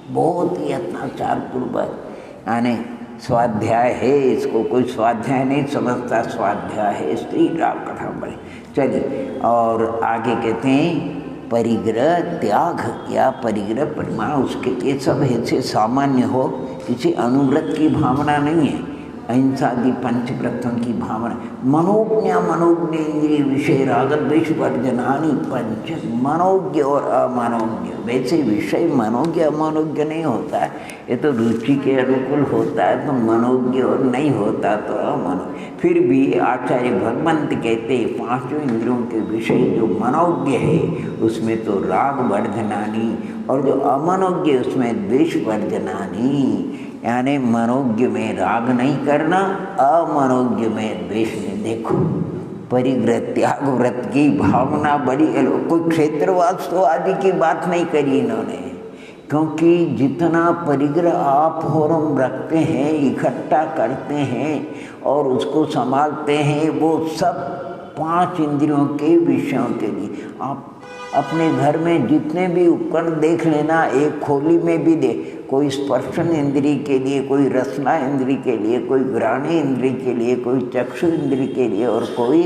बहुत ही अत्याचार पूर्वक यानी स्वाध्याय है। इसको कोई स्वाध्याय नहीं समझता, स्वाध्याय है। स्त्री राम कथा बड़े। चलिए और आगे कहते हैं परिग्रह त्याग या परिग्रह परिमाण, उसके ये सब ऐसे सामान्य हो, किसी अनुव्रत की भावना नहीं है। अहिंसादि पंचव्रतों की भावना, मनोज्ञ इंद्रिय विषय राग द्वेष वर्जनानि पंच, मनोज्ञ और अमनोज्ञ। वैसे विषय मनोज्ञ अमनोज्ञ नहीं होता है, ये तो रुचि के अनुकूल होता है तो मनोज्ञ, और नहीं होता तो अमनोज्ञ। फिर भी आचार्य भगवंत कहते हैं पांचों इंद्रियों के विषय जो मनोज्ञ है उसमें तो राग वर्जनानि, और जो अमनोज्ञ उसमें द्वेष वर्जनानि। यानी मनोज्ञ में राग नहीं करना, अमनोज्ञ में द्वेष नहीं। देखो परिग्रह त्याग व्रत की भावना बड़ी कोई क्षेत्रवास्तव आदि की बात नहीं करी इन्होंने, क्योंकि जितना परिग्रह आप होरम रखते हैं, इकट्ठा करते हैं और उसको संभालते हैं, वो सब 5 इंद्रियों के विषयों के लिए। आप अपने घर में जितने भी उपकरण देख लेना, एक खोली में भी दे, कोई स्पर्शन इंद्री के लिए, कोई रसना इंद्री के लिए, कोई घ्राणी इंद्री के लिए, कोई चक्षु इंद्री के लिए और कोई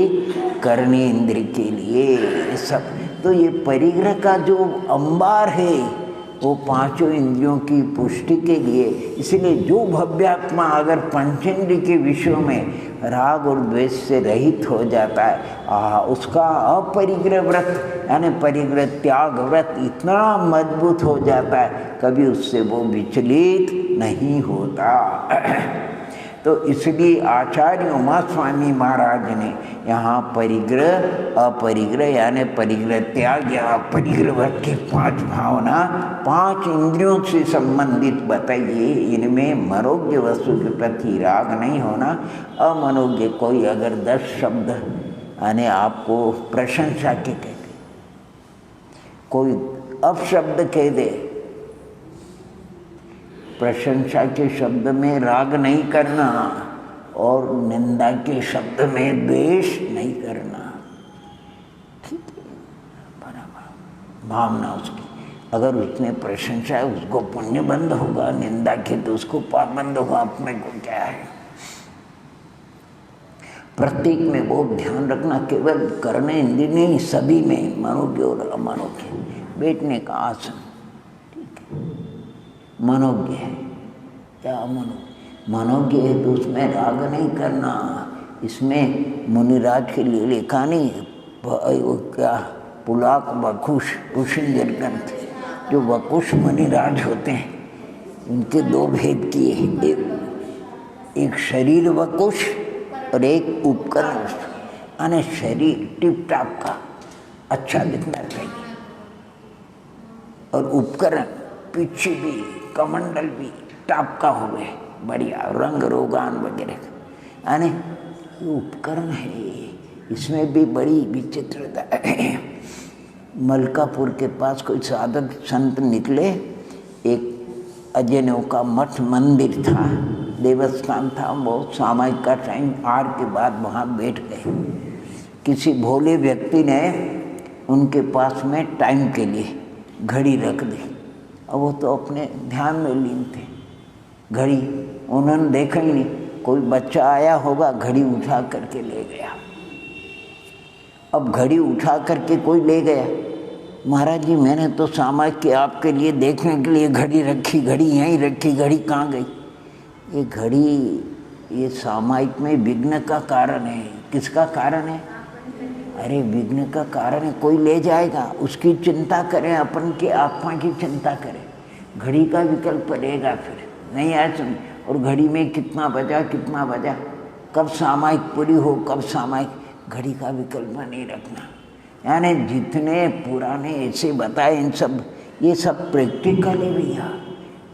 कर्णी इंद्री के लिए, सब। तो ये परिग्रह का जो अंबार है वो पांचों इंद्रियों की पुष्टि के लिए। इसलिए जो भव्यात्मा अगर पंचेंद्रिय के विषयों में राग और द्वेष से रहित हो जाता है, उसका अपरिग्रह व्रत यानी परिग्रह त्याग व्रत इतना मजबूत हो जाता है, कभी उससे वो विचलित नहीं होता। तो इसलिए आचार्य उमा स्वामी महाराज ने यहाँ परिग्रह अपरिग्रह यानी परिग्रह त्याग या अपरिग्रह व्रत की 5 भावना 5 इंद्रियों से संबंधित बताइए। इनमें मनोज्ञ वस्तु के प्रति राग नहीं होना, अमनोज्ञ कोई अगर 10 शब्द यानी आपको प्रशंसा के कह दे, कोई अपशब्द कह दे, प्रशंसा के शब्द में राग नहीं करना और निंदा के शब्द में द्वेष नहीं करना। ठीक है, बराबर भावना उसकी। अगर उसने प्रशंसा है उसको पुण्य बंद होगा, निंदा के तो उसको पाप बंद होगा। अपने को क्या है, प्रत्येक में वो ध्यान रखना, केवल करने इंद्रिय नहीं, सभी में मनोज्ञ और अमनोज्ञ। बैठने का आसन ठीक है, मनोज्ञ है या अमनोज्ञ। मनोज्ञ है तो उसमें राग नहीं करना। इसमें मुनिराज के लिए लिखा नहीं, क्या पुलाक वकुश उशिंजर ग्रंथ, जो वकुश मुनिराज होते हैं उनके 2 भेद किए, एक शरीर वकुश और एक उपकरण। यानी शरीर टिप टाप का अच्छा दिखना चाहिए और उपकरण पीछे भी कमंडल भी टाप का हो गए, बढ़िया रंग रोगान वगैरह। यानी उपकरण है, इसमें भी बड़ी विचित्रता है। मलकापुर के पास कोई साधक संत निकले, एक अजनों का मठ मंदिर था, देवस्थान था, बहुत सामायिक का टाइम आर के बाद वहाँ बैठ गए। किसी भोले व्यक्ति ने उनके पास में टाइम के लिए घड़ी रख दी, और वो तो अपने ध्यान में लीन थे। घड़ी उन्होंने देखा ही नहीं, कोई बच्चा आया होगा घड़ी उठा करके ले गया। अब घड़ी उठा करके कोई ले गया, महाराज जी मैंने तो सामायिक के आपके लिए देखने के लिए घड़ी रखी, घड़ी यहीं रखी, घड़ी कहाँ गई? ये घड़ी ये सामायिक में विघ्न का कारण है। किसका कारण है? अरे विघ्न का कारण है, कोई ले जाएगा, उसकी चिंता करें, अपन की आत्मा की चिंता करें। घड़ी का विकल्प रहेगा फिर नहीं आया सुन। और घड़ी में कितना बजा कितना बजा, कब सामायिक पूरी हो कब सामायिक, घड़ी का विकल्प नहीं रखना। यानी जितने पुराने ऐसे बताए इन सब, ये सब प्रैक्टिकल है भैया।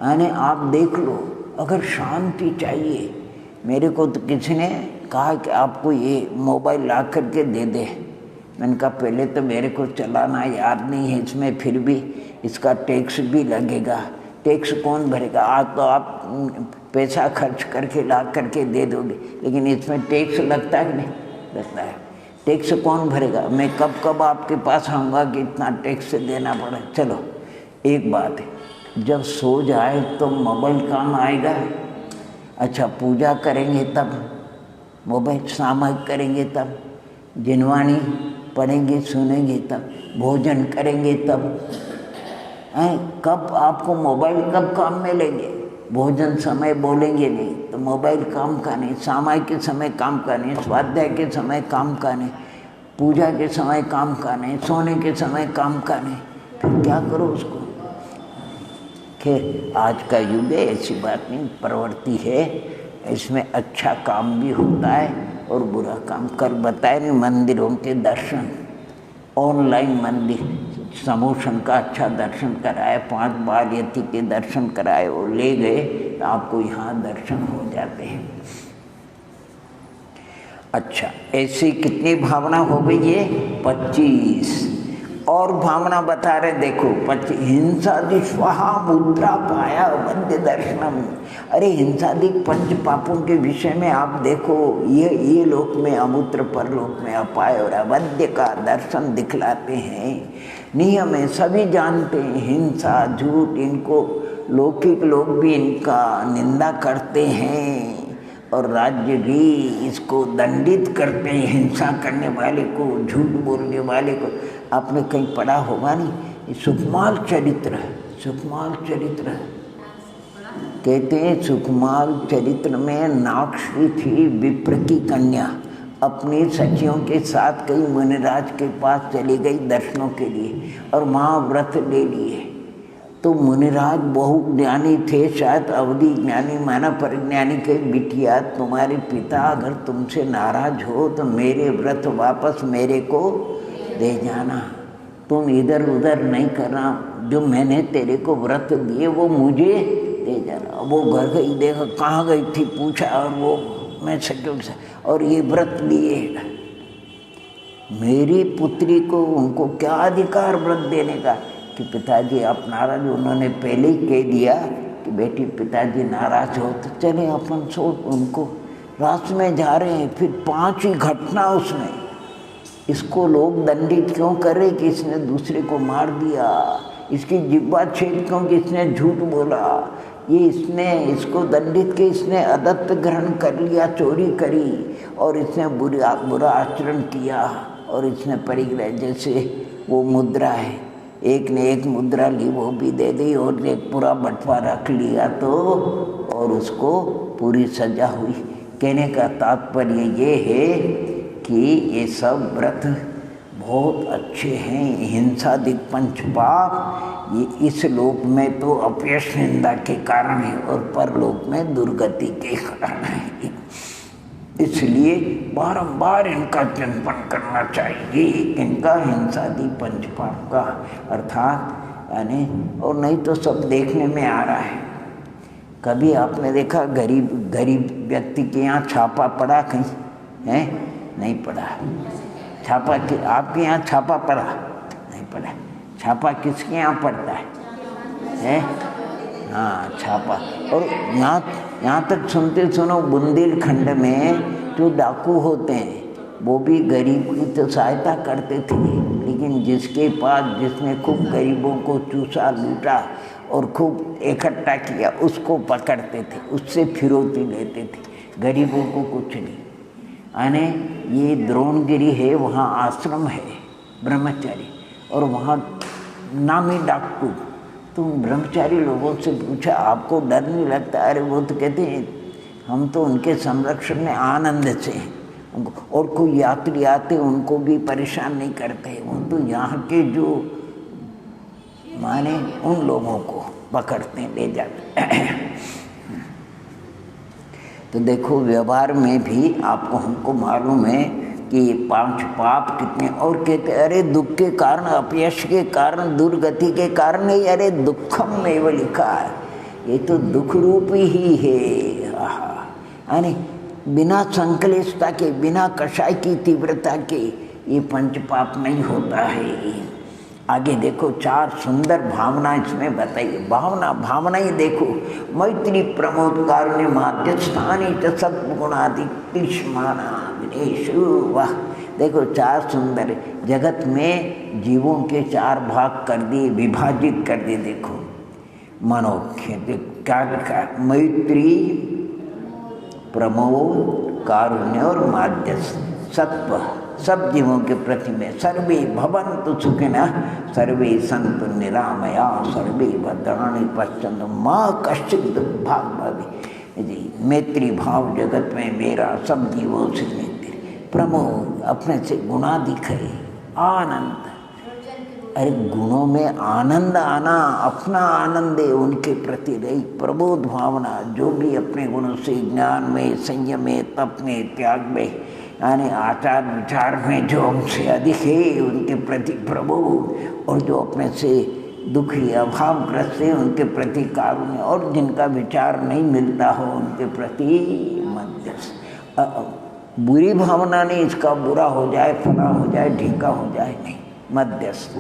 यानी आप देख लो, अगर शांति चाहिए, मेरे को तो किसी ने कहा कि आपको ये मोबाइल ला करके दे दे। मैंने कहा पहले तो मेरे को चलाना याद नहीं है, इसमें फिर भी इसका टैक्स भी लगेगा। टैक्स कौन भरेगा? आज तो आप पैसा खर्च करके ला करके दे दोगे, लेकिन इसमें टैक्स लगता है कि नहीं लगता है? टैक्स कौन भरेगा? मैं कब कब आपके पास आऊँगा कि इतना टैक्स देना पड़ा। चलो एक बात है, जब सो जाए तो मोबाइल काम आएगा। अच्छा पूजा करेंगे तब मोबाइल, सामायिक करेंगे तब, जिनवाणी पढ़ेंगे सुनेंगे तब, भोजन करेंगे तब, कब आपको मोबाइल कब काम में लेंगे? भोजन समय बोलेंगे नहीं तो मोबाइल काम का नहीं, सामायिक के समय काम का नहीं, स्वाध्याय के समय काम का नहीं, पूजा के समय काम का नहीं, सोने के समय काम का नहीं, फिर क्या करो उसको। खैर आज का युग है, ऐसी बात नहीं, प्रवृत्ति है, इसमें अच्छा काम भी होता है और बुरा काम। कल बताए नहीं मंदिरों के दर्शन, ऑनलाइन मंदिर समोशन का अच्छा दर्शन कराए, 5 बार यति के दर्शन कराए और ले गए तो आपको यहाँ दर्शन हो जाते हैं। अच्छा, ऐसी कितनी भावना हो गई है? 25 और भावना बता रहे, देखो 25। हिंसादि स्वाहा मुद्रा पाया वद्य दर्शनम। अरे हिंसादि पंच पापों के विषय में आप देखो, ये लोक में अमूत्र, परलोक में अपाय और अवध्य का दर्शन दिखलाते हैं। नियम है, सभी जानते हैं, हिंसा झूठ, इनको लौकिक लोग भी इनका निंदा करते हैं और राज्य भी इसको दंडित करते हैं, हिंसा करने वाले को, झूठ बोलने वाले को। आपने कहीं पढ़ा होगा नहीं, ये सुकुमाल चरित्र है, सुकुमाल चरित्र है। कहते हैं सुकुमाल चरित्र में नागश्री थी, विप्र की कन्या, अपनी सखियों के साथ कई मुनिराज के पास चली गई दर्शनों के लिए और वहाँ व्रत ले लिए। तो मुनिराज बहु ज्ञानी थे, शायद अवधि ज्ञानी माना परिज्ञानी के, बिटिया तुम्हारे पिता अगर तुमसे नाराज हो तो मेरे व्रत वापस मेरे को दे जाना, तुम इधर उधर नहीं करना, जो मैंने तेरे को व्रत दिए वो मुझे दे जाना। वो घर गई, देखा कहाँ गई थी, पूछा और वो मैं सचो से और ये व्रत लिए। मेरी पुत्री को उनको क्या अधिकार व्रत देने का कि पिताजी आप नाराज। उन्होंने पहले ही कह दिया कि बेटी पिताजी नाराज हो तो चले अपन सो, उनको रास्ते में जा रहे हैं, फिर 5 ही घटना उसमें। इसको लोग दंडित क्यों कर रहे कि इसने दूसरे को मार दिया, इसकी जिह्वा छेद क्यों कि इसने झूठ बोला, ये इसने इसको दंडित के इसने अदत्त ग्रहण कर लिया, चोरी करी और इसने बुरा आचरण किया और इसने परिग्रह, जैसे वो मुद्रा है, एक ने एक मुद्रा ली वो भी दे दी और एक पूरा बटवा रख लिया तो और उसको पूरी सजा हुई। कहने का तात्पर्य ये है कि ये सब व्रत बहुत अच्छे हैं। हिंसादिक पंच पाप ये इस लोक में तो अपयश निंदा के कारण है और परलोक में दुर्गति के कारण है। इसलिए बारंबार इनका चिंतन करना चाहिए, इनका हिंसादि पंच पाप का अर्थात यानी, और नहीं तो सब देखने में आ रहा है। कभी आपने देखा गरीब व्यक्ति के यहाँ छापा पड़ा कहीं है? नहीं पड़ा। छापा आपके यहाँ छापा पड़ा? नहीं पड़ा। छापा किसके यहाँ पड़ता है? हाँ छापा। और यहाँ तक सुनते सुनो, बुंदेलखंड में जो डाकू होते हैं वो भी गरीब की तो सहायता करते थे, लेकिन जिसके पास जिसने खूब गरीबों को चूसा लूटा और खूब इकट्ठा किया उसको पकड़ते थे, उससे फिरौती लेते थे, गरीबों को कुछ नहीं। यानी ये द्रोणगिरी है, वहाँ आश्रम है ब्रह्मचारी और वहाँ नामी डाकू। तो ब्रह्मचारी लोगों से पूछा आपको डर नहीं लगता? अरे वो तो कहते हैं हम तो उनके संरक्षण में आनंद से हैं, और कोई यात्री आते उनको भी परेशान नहीं करते, वो तो यहाँ के जो माने उन लोगों को पकड़ते ले जाते। तो देखो व्यवहार में भी आपको हमको मालूम है कि ये 5 पाप कितने, और कहते अरे दुख के कारण, अपयश के कारण, दुर्गति के कारण नहीं, अरे दुखम में वो लिखा है, ये तो दुख रूप ही है। यानी बिना संकलेशता के, बिना कषाय की तीव्रता के ये पंच पाप नहीं होता है। आगे देखो 4 सुंदर भावना इसमें बताइए। भावना ही देखो, मैत्री प्रमोद कारुण्य माध्यस्थानी च सद्गुणादि तीक्ष्माना विनेशु। वाह, देखो 4 सुंदर, जगत में जीवों के 4 भाग कर दिए, विभाजित कर दिए। देखो मनोख्य क्या लिखा, मैत्री प्रमोद कारुण्य और माध्यस्थ। सत्व सब जीवों के प्रति में। सर्वे भवन्तु सुखिनः सर्वे सन्तु निरामयाः सर्वे भद्राणि पश्यन्तु मा कश्चित् दुर्भाग् भवेत्। जी मैत्री भाव जगत में मेरा सब जीवों से मैत्री। प्रमोद अपने से गुणा दिखे आनंद। अरे गुणों में आनंद आना, अपना आनंद है उनके प्रति रही प्रबोध भावना। जो भी अपने गुणों से ज्ञान में, संयम में, तप में, त्याग में, यानी आचार विचार में जो हमसे अधिक है उनके प्रति प्रबोध, और जो अपने से दुखी अभावग्रस्त है उनके प्रति कारुण्य, और जिनका विचार नहीं मिलता हो उनके प्रति मध्यस्थ। बुरी भावना नहीं, इसका बुरा हो जाए, फला हो जाए, ढीका हो जाए, नहीं, मध्यस्थ।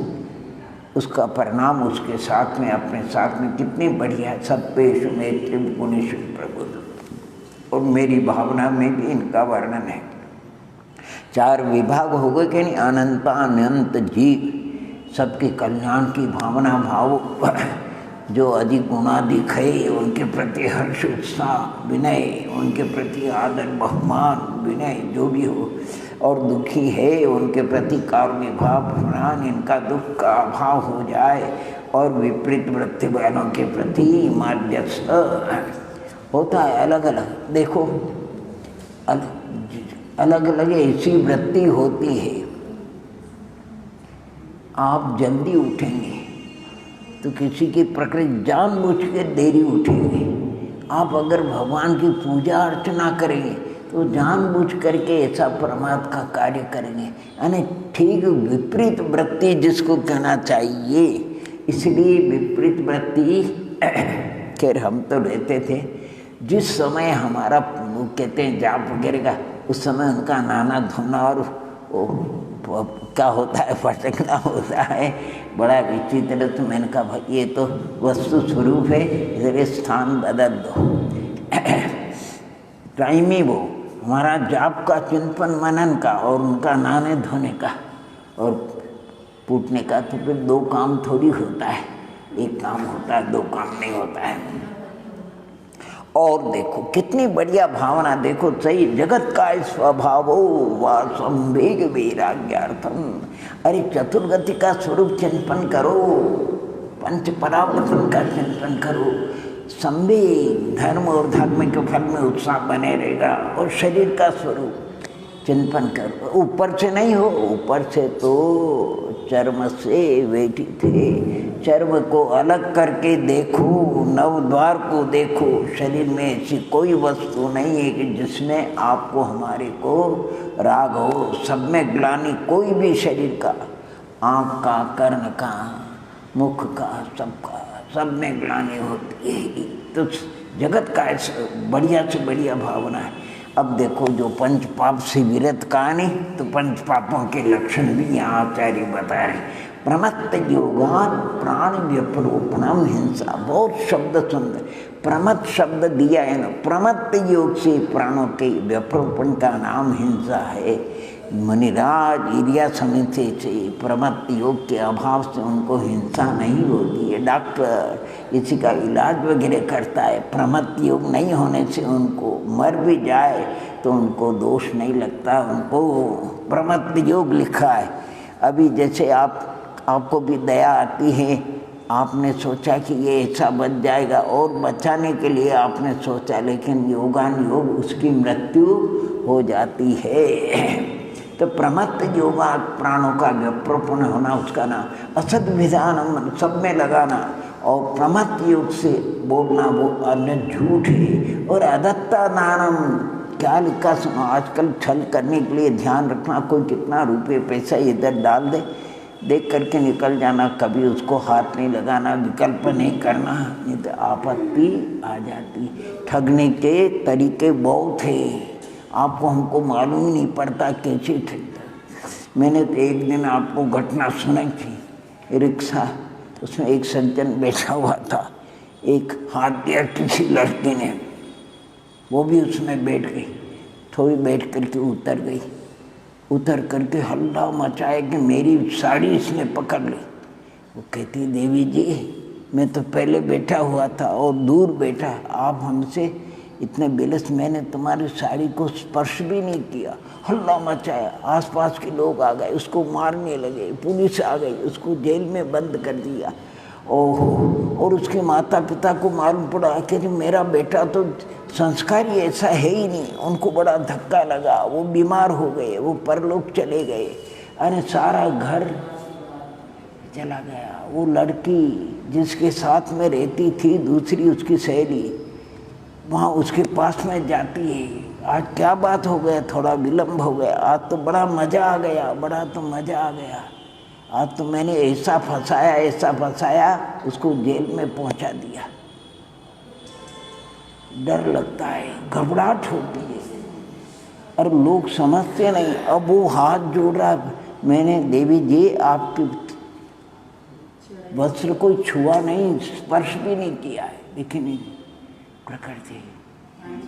उसका परिणाम उसके साथ में, अपने साथ में कितनी बढ़िया है। सत्पेषु मैत्री गुणेषु प्रबोध। और मेरी भावना में भी इनका वर्णन है। 4 विभाग हो गए कि नहीं, अनंत जीव, सबके कल्याण की भावना भाव। जो अधिक गुणाधिक है उनके प्रति हर्ष उत्साह विनय, उनके प्रति आदर बहुमान विनय जो भी हो, और दुखी है उनके प्रति कारुण्य भाव प्राण, इनका दुख का अभाव हो जाए, और विपरीत वृत्ति वालों के प्रति मध्यस्थ होता है। अलग अलग देखो, अलग अलग ऐसी वृत्ति होती है। आप जल्दी उठेंगे तो किसी की प्रकृति जानबूझ के देरी उठेंगे। आप अगर भगवान की पूजा अर्चना करेंगे तो जानबूझ करके ऐसा परमात्मा का कार्य करेंगे, यानी ठीक विपरीत वृत्ति जिसको कहना चाहिए। इसलिए विपरीत वृत्ति खैर हम तो रहते थे, जिस समय हमारा वो कहते हैं जाप वगैरह का, उस समय उनका नाना धोना और क्या होता है फटकना होता है, बड़ा विचित्र। तो मैंने कहा भाई ये तो वस्तु स्वरूप है, इधर स्थान बदल दो। टाइम ही वो हमारा जाप का, चिंतन मनन का, और उनका नाने धोने का और पूटने का, तो फिर 2 काम थोड़ी होता है, एक काम होता है, 2 काम नहीं होता है। और देखो कितनी बढ़िया भावना, देखो सही, जगत का स्वभावो वा संवेग वैराग्यार्थम। अरे चतुर्गति का स्वरूप चिंतन करो, पंच परावर्तन का चिंतन करो, संवेग धर्म और धर्म के फल में उत्साह बने रहेगा, और शरीर का स्वरूप चिंतन करो। ऊपर से नहीं हो, ऊपर से तो चर्म से बैठी थे, चर्म को अलग करके देखो, नवद्वार को देखो। शरीर में ऐसी कोई वस्तु नहीं है कि जिसमें आपको हमारे को राग हो। सब में ग्लानि, कोई भी शरीर का, आँख का, कर्ण का, मुख का, सबका, सब में ग्लानि होती है। तो जगत का ऐसा बढ़िया से बढ़िया भावना है। अब देखो जो पंच पाप से विरत का नहीं, तो पंच पापों के लक्षण भी यहाँ आचार्य बता रहे। प्रमत्त योगात प्राण व्यपरोपणम हिंसा, बहुत शब्द सुंदर। प्रमत्त शब्द दिया है ना, प्रमत्त योग से प्राणों के व्यपरोपण का नाम हिंसा है। मुनिराज ईर्या समिति से प्रमत्त योग के अभाव से उनको हिंसा नहीं होती है। डॉक्टर इसी का इलाज वगैरह करता है, प्रमत्त योग नहीं होने से उनको मर भी जाए तो उनको दोष नहीं लगता, उनको प्रमत्त योग लिखा है। अभी जैसे आपको भी दया आती है, आपने सोचा कि ये ऐसा बच जाएगा और बचाने के लिए आपने सोचा, लेकिन योगान योग उसकी मृत्यु हो जाती है। तो प्रमत्त योगा प्राणों का व्यपरोपण होना, उसका नाम असद विधानम, सब में लगाना। और प्रमत्त योग से बोलना वो अन्य झूठ है। और अदत्ता दानम, क्या लिखा सुनो, आजकल छल करने के लिए ध्यान रखना, कोई कितना रुपये पैसा इधर डाल दे, देख करके निकल जाना, कभी उसको हाथ नहीं लगाना, विकल्प नहीं करना, नहीं तो आपत्ति आ जाती। ठगने के तरीके बहुत है, आपको हमको मालूम नहीं पड़ता कैसे ठगता। मैंने तो एक दिन आपको घटना सुनाई थी, रिक्शा, उसमें एक सज्जन बैठा हुआ था, एक हाथ दिया किसी लड़की ने, वो भी उसमें बैठ गई, थोड़ी बैठ करके उतर गई, उतर करके हल्ला मचाया कि मेरी साड़ी इसने पकड़ ली। वो कहती देवी जी मैं तो पहले बैठा हुआ था और दूर बैठा, आप हमसे इतने बिलस मैंने तुम्हारी साड़ी को स्पर्श भी नहीं किया। हल्ला मचाया, आसपास के लोग आ गए, उसको मारने लगे, पुलिस आ गई, उसको जेल में बंद कर दिया। ओहो, और उसके माता पिता को मालूम पड़ा कि मेरा बेटा तो संस्कारी ऐसा है ही नहीं। उनको बड़ा धक्का लगा, वो बीमार हो गए, वो परलोक चले गए। अरे सारा घर चला गया। वो लड़की जिसके साथ में रहती थी, दूसरी उसकी सहेली, वहाँ उसके पास में जाती है, आज क्या बात हो गया, थोड़ा विलम्ब हो गया, आज तो बड़ा मज़ा आ गया, बड़ा तो मज़ा आ गया, आज तो मैंने ऐसा फंसाया, उसको जेल में पहुँचा दिया। डर लगता है, घबराहट होती है, और लोग समझते नहीं। अब वो हाथ जोड़ रहा, मैंने देवी जी आपके वस्त्र को छुआ नहीं, स्पर्श भी नहीं किया है, लेकिन प्रकृति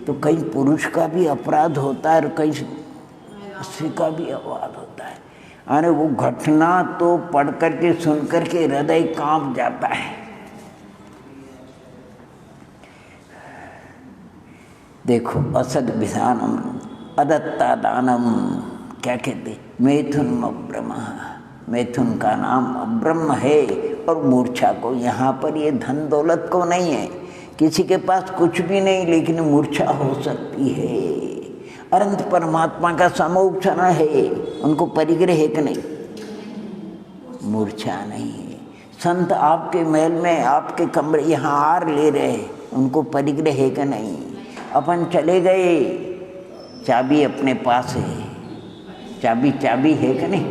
तो कई पुरुष का भी अपराध होता है और कई स्त्री का भी अपराध होता है। अरे वो घटना तो पढ़ करके सुन करके हृदय कांप जाता है। देखो, असद विधानम अदत्ता दानम, क्या कहते, मैथुन ब्रह्म, मैथुन का नाम ब्रह्म है। और मूर्छा को, यहाँ पर ये धन दौलत को नहीं है, किसी के पास कुछ भी नहीं लेकिन मूर्छा हो सकती है। अनंत परमात्मा का समोक्षण है, उनको परिग्रह है कि नहीं, मूर्छा नहीं है। संत आपके महल में, आपके कमरे यहाँ आर ले रहे, उनको परिग्रह है कि नहीं। अपन चले गए, चाबी अपने पास है, चाबी है कि नहीं,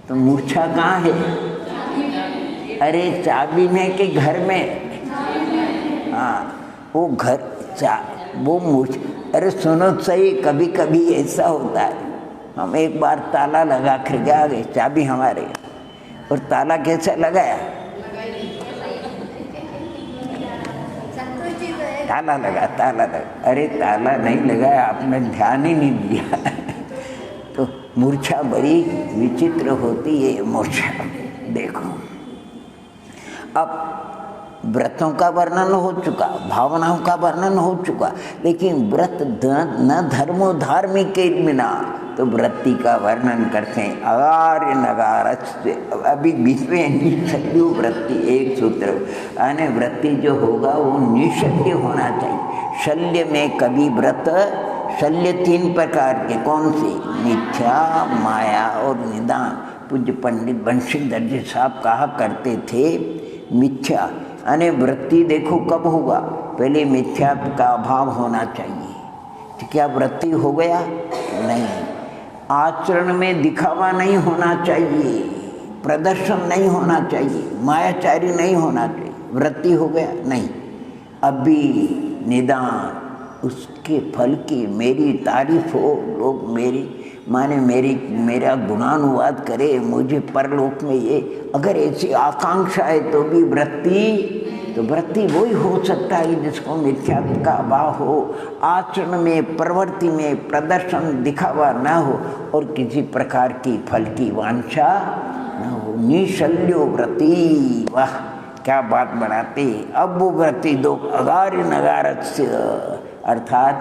तो मूर्छा कहाँ है? अरे चाबी में कि घर में? हाँ, वो घर वो मूर्छा। अरे सुनो सही, कभी कभी ऐसा होता है, हम एक बार ताला लगा कर के आ गए, चाबी हमारे, और ताला कैसे लगाया? ताला लगा। अरे ताला नहीं लगाया, आपने ध्यान ही नहीं दिया। तो मूर्छा बड़ी विचित्र होती है, मूर्छा। देखो, अब व्रतों का वर्णन हो चुका, भावनाओं का वर्णन हो चुका, लेकिन व्रत न धर्मो धार्मिक के बिना, तो वृत्ति का वर्णन करते हैं। अगार्य नगारस्य, अभी बीच में निशल्यो वृत्ति, एक सूत्र, यानी वृत्ति जो होगा वो निशल्य होना चाहिए। शल्य में कभी व्रत, शल्य 3 प्रकार के, कौन से? मिथ्या, माया और निदान। पूज्य पंडित बंशीधर जी साहब कहा करते थे, मिथ्या यानी वृत्ति देखो कब होगा, पहले मिथ्या का अभाव होना चाहिए। तो क्या वृत्ति हो गया? नहीं। आचरण में दिखावा नहीं होना चाहिए, प्रदर्शन नहीं होना चाहिए, मायाचारी नहीं होना चाहिए। वृत्ति हो गया? नहीं। अभी निदान, उसके फल की मेरी तारीफ हो, लोग मेरा गुणानुवाद करे, मुझे परलोक में ये, अगर ऐसी आकांक्षा है तो भी वृत्ति वही हो सकता है जिसको मिथ्या का अभाव हो, आचरण में, प्रवृत्ति में प्रदर्शन दिखावा न हो, और किसी प्रकार की फल की वांछा न हो। निशल्यो व्रति, वाह क्या बात बनाते। अब वो व्रति दो, अगार्य नगारस्य, अर्थात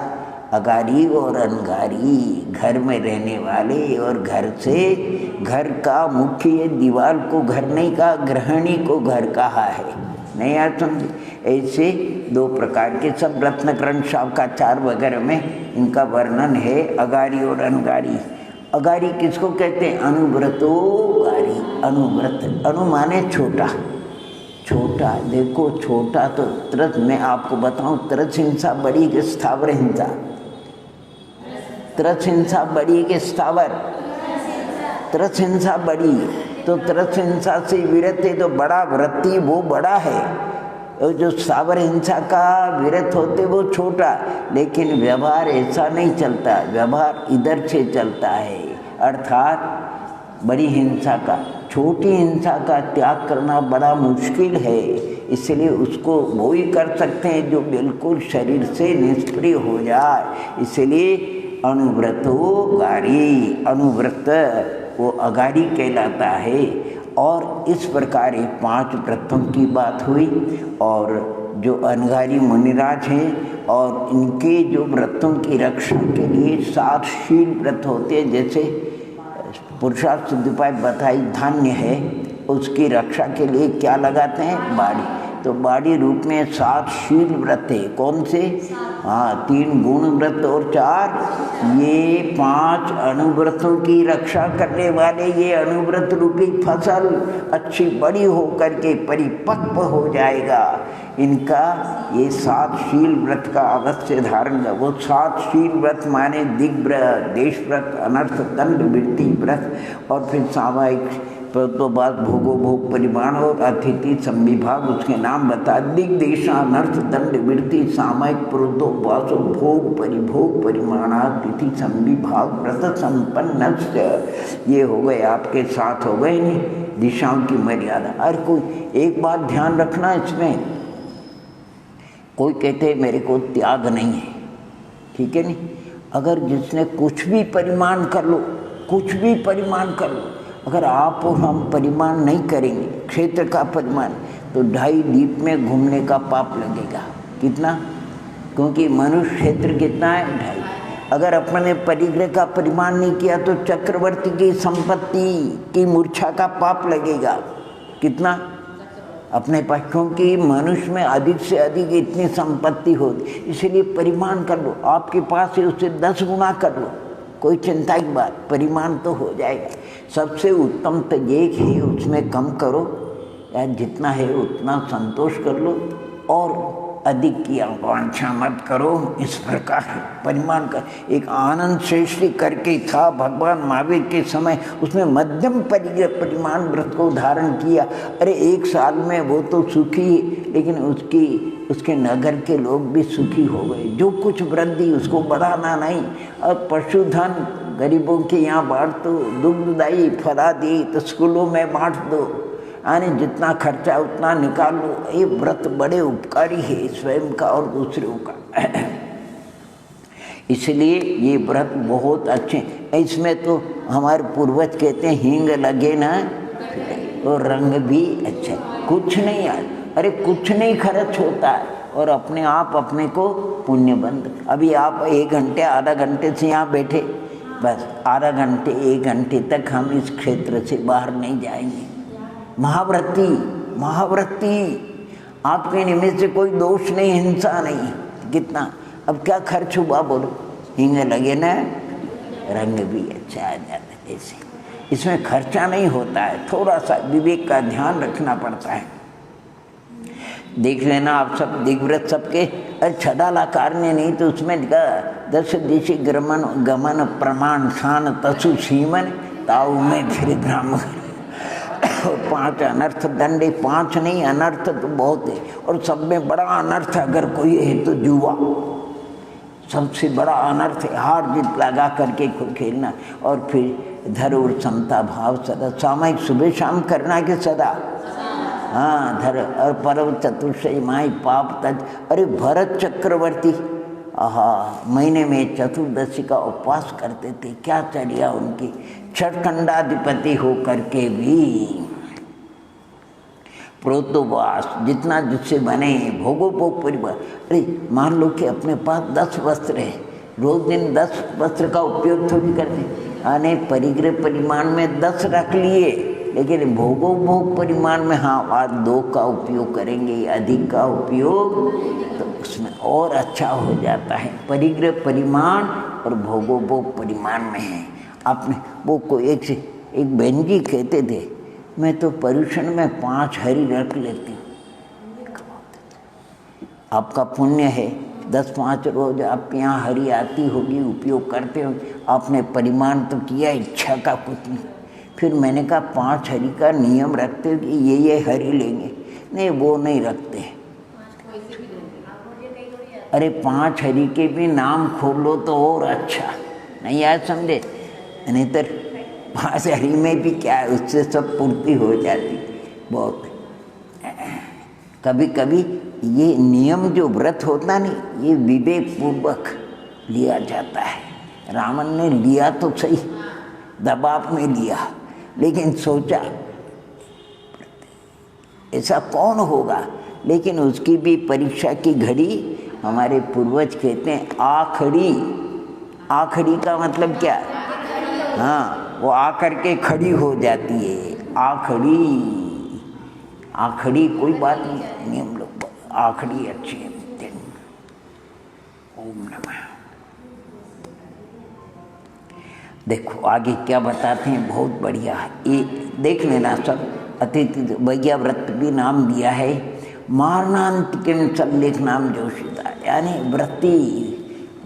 अगारी और अनगारी, घर में रहने वाले और घर का मुख्य दीवार को घर नहीं कहा, गृहिणी को घर कहा है, नहीं याद समझे। ऐसे 2 प्रकार के सब रत्नकरण शावकाचार वगैरह में इनका वर्णन है, अगारी और अनगारी। अगारी किसको कहते हैं? अनुव्रतो गारी, अनुव्रत, अनु माने छोटा। देखो छोटा तो त्रस, मैं आपको बताऊं, त्रस हिंसा बड़ी कि स्थावर हिंसा? त्रस हिंसा बड़ी कि स्थावर? त्रस हिंसा बड़ी, तो त्रस हिंसा से विरत है तो बड़ा वृत्ति वो बड़ा है, और जो स्थावर हिंसा का विरत होते वो छोटा। लेकिन व्यवहार ऐसा नहीं चलता, व्यवहार इधर से चलता है, अर्थात बड़ी हिंसा का, छोटी हिंसा का त्याग करना बड़ा मुश्किल है। इसलिए उसको वो ही कर सकते हैं जो बिल्कुल शरीर से निष्क्रिय हो जाए। इसलिए अनुव्रतो गारी, अनुव्रत वो अगारी कहलाता है। और इस प्रकार 5 व्रतों की बात हुई, और जो अनगारी मुनिराज हैं, और इनके जो व्रतों की रक्षा के लिए 7 शील व्रत होते हैं। जैसे पुरुषार्थ सिद्धिपाय बताई धान्य है, उसकी रक्षा के लिए क्या लगाते हैं? बाड़ी। तो बाड़ी रूप में 7 शील व्रत है। कौन से? हाँ, 3 गुण व्रत और 4 ये 5 अनुव्रतों की रक्षा करने वाले। ये अनुव्रत रूपी फसल अच्छी बड़ी हो करके परिपक्व हो जाएगा। इनका ये 7 शील व्रत का अवश्य धारण है। वो 7 शील व्रत माने दिग्व्रत, देश व्रत, अनर्थ दंड वृत्ति व्रत, और फिर सामायिक तो बाद भोगो भोग परिमाण और अतिथि संविभाग उसके नाम बता। दिग्देशा अनर्थ दंड वृत्ति सामायिक प्रोतो वासो भोग परिभोग परिमाणातिथि संविभाग व्रत संपन्न। ये हो गए आपके 7 हो गए नहीं दिशाओं की मर्यादा। और कोई एक बात ध्यान रखना इसमें, कोई कहते हैं मेरे को त्याग नहीं है, ठीक है नहीं। अगर जिसने कुछ भी परिमाण कर लो, कुछ भी परिमाण कर लो, अगर आप और हम परिमाण नहीं करेंगे क्षेत्र का परिमाण, तो 2.5 दीप में घूमने का पाप लगेगा। कितना? क्योंकि मनुष्य क्षेत्र कितना है? 2.5। अगर अपने परिग्रह का परिमाण नहीं किया तो चक्रवर्ती की संपत्ति की मूर्छा का पाप लगेगा। कितना? अपने पास, क्योंकि मनुष्य में अधिक से अधिक इतनी संपत्ति होती, इसलिए परिमाण कर लो। आपके पास है उससे 10 गुना कर लो, कोई चिंता की बात, परिमाण तो हो जाएगा। सबसे उत्तम तो ये है उसमें कम करो, या जितना है उतना संतोष कर लो, और अधिक की आकांक्षा मत करो। इस प्रकार परिमाण का एक आनंद श्रेष्ठी करके था भगवान महावीर के समय, उसमें मध्यम परिमाण व्रत को धारण किया। अरे 1 साल में वो तो सुखी, लेकिन उसके नगर के लोग भी सुखी हो गए। जो कुछ वृद्धि उसको बढ़ाना नहीं। अब पशुधन गरीबों के यहाँ बांट दो, दुग्धदायी फलादी तो स्कूलों में बांट दो, यानी जितना खर्चा उतना निकाल लो। ये व्रत बड़े उपकारी है स्वयं का और दूसरों का। इसलिए ये व्रत बहुत अच्छे। इसमें तो हमारे पूर्वज कहते हैं हींग लगे ना तो रंग भी अच्छा। कुछ नहीं यार, अरे कुछ नहीं खर्च होता है, और अपने आप अपने को पुण्य बंद। अभी आप 1 घंटे आधा घंटे से यहाँ बैठे, बस आधा घंटे 1 घंटे तक हम इस क्षेत्र से बाहर नहीं जाएंगे। महाव्रती आपके निमित्त से कोई दोष नहीं, हिंसा नहीं। कितना अब क्या खर्च हुआ बोलो? हींग लगे ना रंग भी अच्छा आ जाता है। ऐसे इसमें खर्चा नहीं होता है, थोड़ा सा विवेक का ध्यान रखना पड़ता है। देख लेना आप सब दिग्व्रत सबके। अरे छदालाकार ने नहीं तो उसमें लिखा 10 दिशि गमन प्रमाण स्थान तसु सीमन ताऊ में फिर ग्राम। 5 अनर्थ दंडे, 5 नहीं अनर्थ तो बहुत है, और सब में बड़ा अनर्थ अगर कोई है तो जुआ सबसे बड़ा अनर्थ है। हार जीत लगा करके खेलना, और फिर धर और समता भाव सदा सामयिक सुबह शाम करना के सदा। हाँ धर और पर्व चतुर्दशी माई पाप तज। अरे भरत चक्रवर्ती महीने में चतुर्दशी का उपवास करते थे, क्या चर्या उनकी। छठखंडाधिपति हो करके भी प्रोतोवास जितना जिससे बने भोगो भोग परिवार। अरे मान लो कि अपने पास 10 वस्त्र है, रोज दिन 10 वस्त्र का उपयोग थोड़ी करते, आने परिग्रह परिमाण में 10 रख लिए, लेकिन भोगो भोग परिमाण में हाँ आज 2 का उपयोग करेंगे, अधिक का उपयोग तो उसमें और अच्छा हो जाता है। परिग्रह परिमाण और भोगो भोग परिमाण में है। आपने वो को एक बहन जी कहते थे, मैं तो पर्यूषण में 5 हरी रख लेती हूँ। आपका पुण्य है, 10-5 रोज आपके यहाँ हरी आती होगी, उपयोग करते हो, आपने परिमाण तो किया, इच्छा का कुछ नहीं। फिर मैंने कहा 5 हरी का नियम रखते हो कि ये हरी लेंगे? नहीं वो नहीं रखते। अरे 5 हरी के भी नाम खोल लो तो और अच्छा, नहीं यार समझे? नहीं तो 5 हरी में भी क्या है, उससे सब पूर्ति हो जाती। बहुत कभी कभी ये नियम जो व्रत होता नहीं, ये विवेक पूर्वक लिया जाता है। रावण ने लिया तो सही, दबाव में लिया, लेकिन सोचा ऐसा कौन होगा लेकिन उसकी भी परीक्षा की घड़ी हमारे पूर्वज कहते हैं आखड़ी। आखड़ी का मतलब क्या? हाँ, वो आकर के खड़ी हो जाती है, आखड़ी। आखड़ी कोई बात नहीं, हम लोग आखड़ी अच्छी है। ओम नमः। देखो आगे क्या बताते हैं, बहुत बढ़िया। ये देख लेना सब। अतिथि वैज्ञा व्रत भी नाम दिया है, मारणांतिकम सल्लेख नाम जोशिता, यानी व्रती,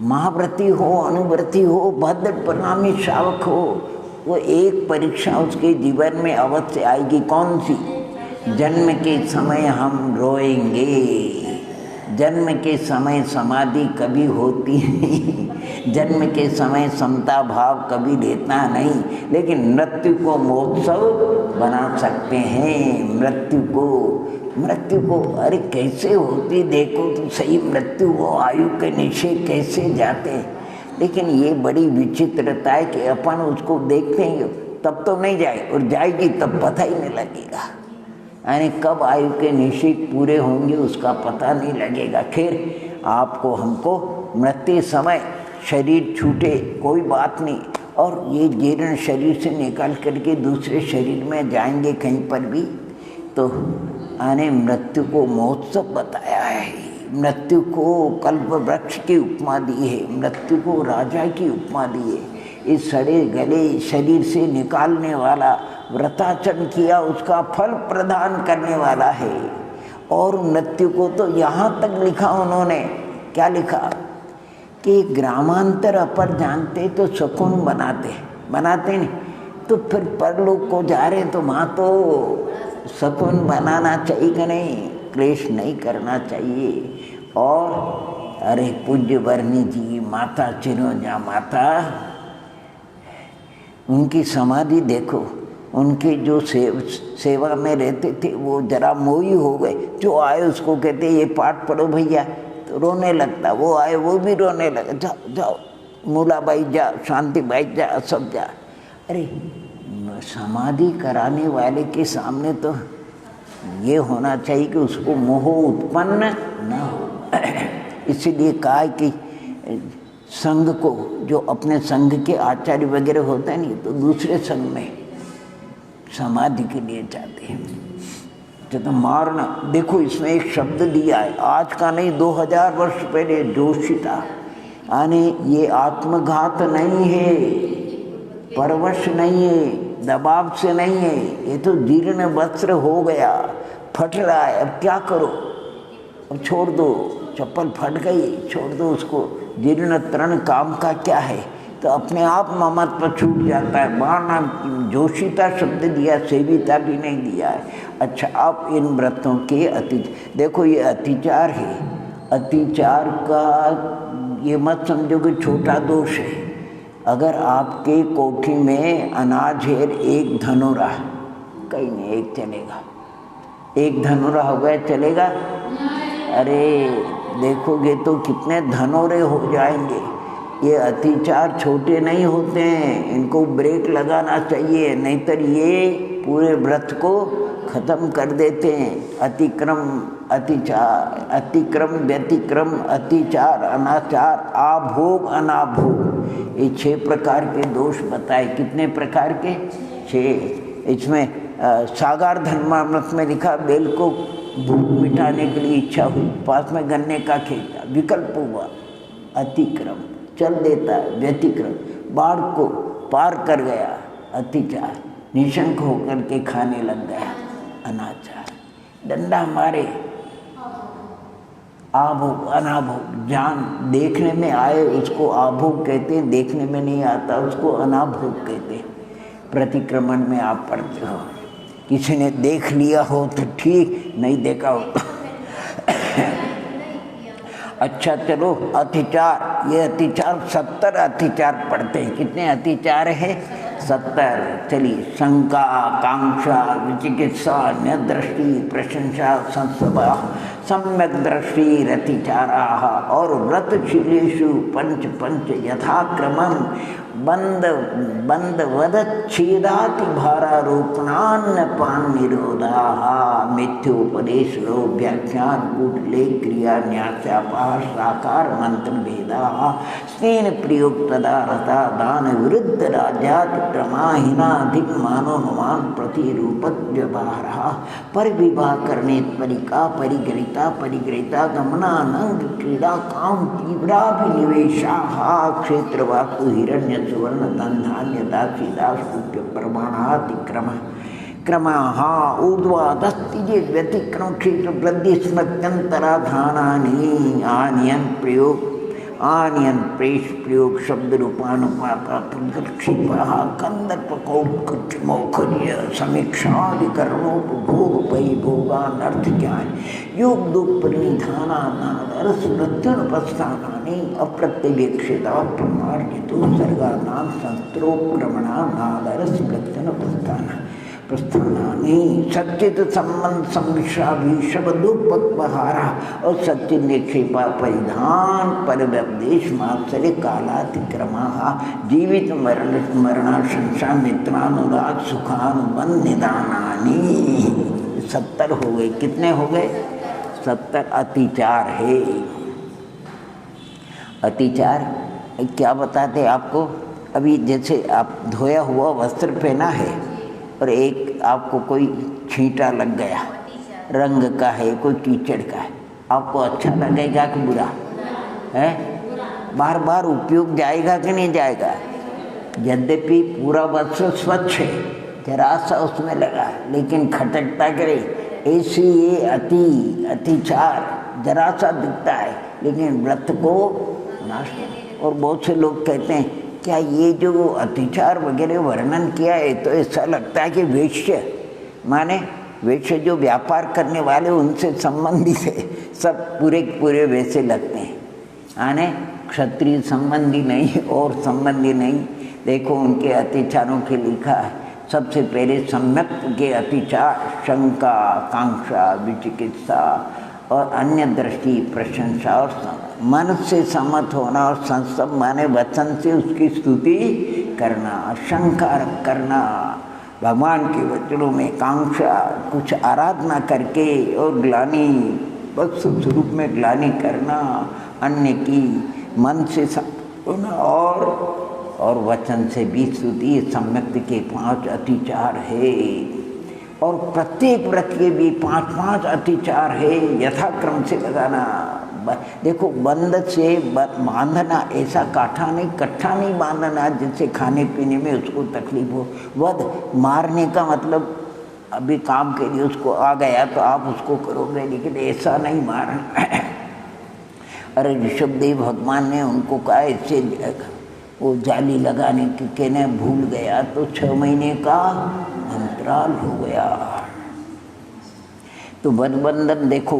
महाव्रती हो, अनुव्रती हो, भद्र परिणामी श्रावक हो, वो एक परीक्षा उसके जीवन में अवश्य आएगी। कौन सी? जन्म के समय हम रोएंगे। जन्म के समय समाधि कभी होती नहीं, जन्म के समय समता भाव कभी लेता नहीं, लेकिन मृत्यु को महोत्सव बना सकते हैं। मृत्यु को अरे कैसे होती देखो तो सही, मृत्यु हो, आयु के निशे कैसे जाते हैं। लेकिन ये बड़ी विचित्रता है कि अपन उसको देखते हैं तब तो नहीं जाए, और जाएगी तब पता ही नहीं लगेगा। यानी कब आयु के निश्चित पूरे होंगे उसका पता नहीं लगेगा। खैर आपको हमको मृत्यु समय शरीर छूटे कोई बात नहीं, और ये जीर्ण शरीर से निकाल करके दूसरे शरीर में जाएंगे कहीं पर भी, तो आने मृत्यु को महोत्सव बताया है। मृत्यु को कल्प वृक्ष की उपमा दी है, मृत्यु को राजा की उपमा दी है। इस सड़े गले शरीर से निकालने वाला, व्रताचरण किया उसका फल प्रदान करने वाला है। और मृत्यु को तो यहाँ तक लिखा उन्होंने, क्या लिखा कि ग्रामांतर अपर जानते तो सुकून बनाते नहीं, तो फिर परलोक को जा रहे तो वहाँ तो सुकून बनाना चाहिए कि नहीं, क्लेश नहीं करना चाहिए। और अरे पूज्य वर्णी जी, माता चिरोजा माता, उनकी समाधि देखो, उनके जो सेवा में रहते थे वो जरा मोही हो गए। जो आए उसको कहते ये पाठ पढ़ो भैया, तो रोने लगता। वो आए वो भी रोने लगा, जाओ जाओ मूलाबाई जा, शांतिबाई जा, सब जा। अरे समाधि कराने वाले के सामने तो ये होना चाहिए कि उसको मोह उत्पन्न न हो। इसीलिए कहा कि संघ को, जो अपने संघ के आचार्य वगैरह होते हैं नहीं, तो दूसरे संघ में समाधि के लिए जाते हैं। तो मारना, देखो इसमें एक शब्द दिया है, आज का नहीं 2000 वर्ष पहले जोशिता, यानी ये आत्मघात नहीं है, परवश नहीं है, दबाव से नहीं है, ये तो जीर्ण वस्त्र हो गया, फट रहा है, अब क्या करो, अब छोड़ दो, चप्पल फट गई, छोड़ दो उसको। जीर्ण तरण काम का क्या है, तो अपने आप ममत्व छूट जाता है। मारना जोशिता शब्द दिया, सेविता भी नहीं दिया है। अच्छा, आप इन व्रतों के देखो ये अतिचार है, अतिचार का ये मत समझो कि छोटा दोष है। अगर आपके कोठी में अनाज है, एक धनोरा, कहीं नहीं, एक चलेगा, एक धनोरा हो गया चलेगा? अरे देखोगे तो कितने धनोरे हो जाएंगे। ये अतिचार छोटे नहीं होते हैं, इनको ब्रेक लगाना चाहिए, नहीं तो ये पूरे व्रत को खत्म कर देते हैं। अतिक्रम, अतिचार, अतिक्रम, व्यतिक्रम, अतिचार, अनाचार, आभोग, अनाभोग, ये 6 प्रकार के दोष बताए। कितने प्रकार के? 6। इसमें सागार धर्मामृत में लिखा, बेल को भूख मिटाने के लिए इच्छा हुई, पास में गन्ने का खेत था, विकल्प हुआ, अतिक्रम, चल देता है, व्यतिक्रम, बाढ़ को पार कर गया, अतिचार, निशंक होकर के खाने लग गया, अनाचार, डंडा मारे, आभोग, अनाभोग, जान देखने में आए उसको आभोग कहते हैं, देखने में नहीं आता उसको अनाभोग कहते हैं। प्रतिक्रमण में आप पढ़ते हो, किसी ने देख लिया हो तो ठीक, नहीं देखा हो अच्छा चलो, अतिचार, ये अतिचार 70 अतिचार पढ़ते हैं। कितने अतिचार है? 70। चलिए, शंका, कांक्षा, विचिकित्सा, न्यदृष्टि, प्रशंसा, संसभा, सम्यक दृष्टि, रतिचारा और व्रतशीलेषु पंच पंच यथाक्रमम बंद बंद वदच्छेदाति भारारोपणान्न पान निरोधा मिथ्योपदेश लोभ व्याख्यान कूटले क्रिया न्यासापार साकार मंत्र भेदा स्नेन प्रयोग तदा रता दान विरुद्ध राज्यात क्रमाहीनाधिक मानोनुमान प्रतिरूपक व्यवहार पर विवाह करने परिका परिग्रहिता गमनानंग क्रीड़ा काम तीव्राभिनिवेशा क्षेत्रवास्तु हिरण्य सुवर्ण धन धान्य दासी दास पूज्य प्रमाणातिक्रम क्रमाः ऊर्ध्वाधस्तिजे व्यतिक्रम क्षेत्र वृद्धि स्मृत्यंतराधानानि आनियन प्रेष प्रयोग शब्द रूपानुपाता प्रक्षिपः कंदर्प कौत्कृच मौखर्य समीक्षादिकरणोपभोग परिभोगानर्थ ज्ञान योग दुख परिनिधानानादरस मृत्युनुपस्थानानि अप्रत्यवेक्षिता प्रमार्जितो सर्गानां संस्त्रोक्रमणानादरस मृत्युनुपस्थाना प्रस्थानानि सच्चित संबंध सम्मिश्राभिषव दुपक्वहारा और सच्चित निक्षेपा परिधान परव्यपदेश मात्सर्य कालातिक्रमा जीवित मरणाशंसा मित्रानुराग सुखानुबंध निदानानि 70 हो गए। कितने हो गए? 70 अतिचार है। अतिचार क्या बताते आपको? अभी जैसे आप धोया हुआ वस्त्र पहना है और एक आपको कोई छींटा लग गया, रंग का है, कोई कीचड़ का है, आपको अच्छा लगेगा कि बुरा है? बार बार उपयोग जाएगा कि नहीं जाएगा? यद्यपि पूरा वस्त्र स्वच्छ है, जरा सा उसमें लगा लेकिन खटकता करे, ऐसी ये अतिचार जरा सा दिखता है लेकिन व्रत को नाश नहीं। और बहुत से लोग कहते हैं क्या ये जो अतिचार वगैरह वर्णन किया है तो ऐसा लगता है कि वेश्य माने वेश्य जो व्यापार करने वाले उनसे संबंधित है, सब पूरे वैसे लगते हैं। आने क्षत्रिय संबंधी नहीं और संबंधी नहीं। देखो उनके अतिचारों के लिखा है, सबसे पहले सम्यक के अतिचार शंका कांक्षा विचिकित्सा और अन्य दृष्टि प्रशंसा और मन से सम्मत होना और संस्तभ माने वचन से उसकी स्तुति करना, शंका करना भगवान के वचनों में, कांक्षा कुछ आराधना करके और ग्लानि बस स्वरूप में ग्लानि करना अन्य की, मन से होना और वचन से भी स्तुति। सम्यक के 5 अतिचार है और प्रत्येक व्रत के भी 5-5 अतिचार है, यथाक्रम से लगाना। देखो बंद से बांधना ऐसा कट्ठा नहीं बांधना जिससे खाने पीने में उसको तकलीफ हो। वध मारने का मतलब अभी काम के लिए उसको आ गया तो आप उसको करोगे, लेकिन ऐसा नहीं मारना। अरे ऋषभदेव भगवान ने उनको कहा इससे वो जाली लगाने के कहने भूल गया तो 6 महीने का अंतराल हो गया। तो वधबंधन देखो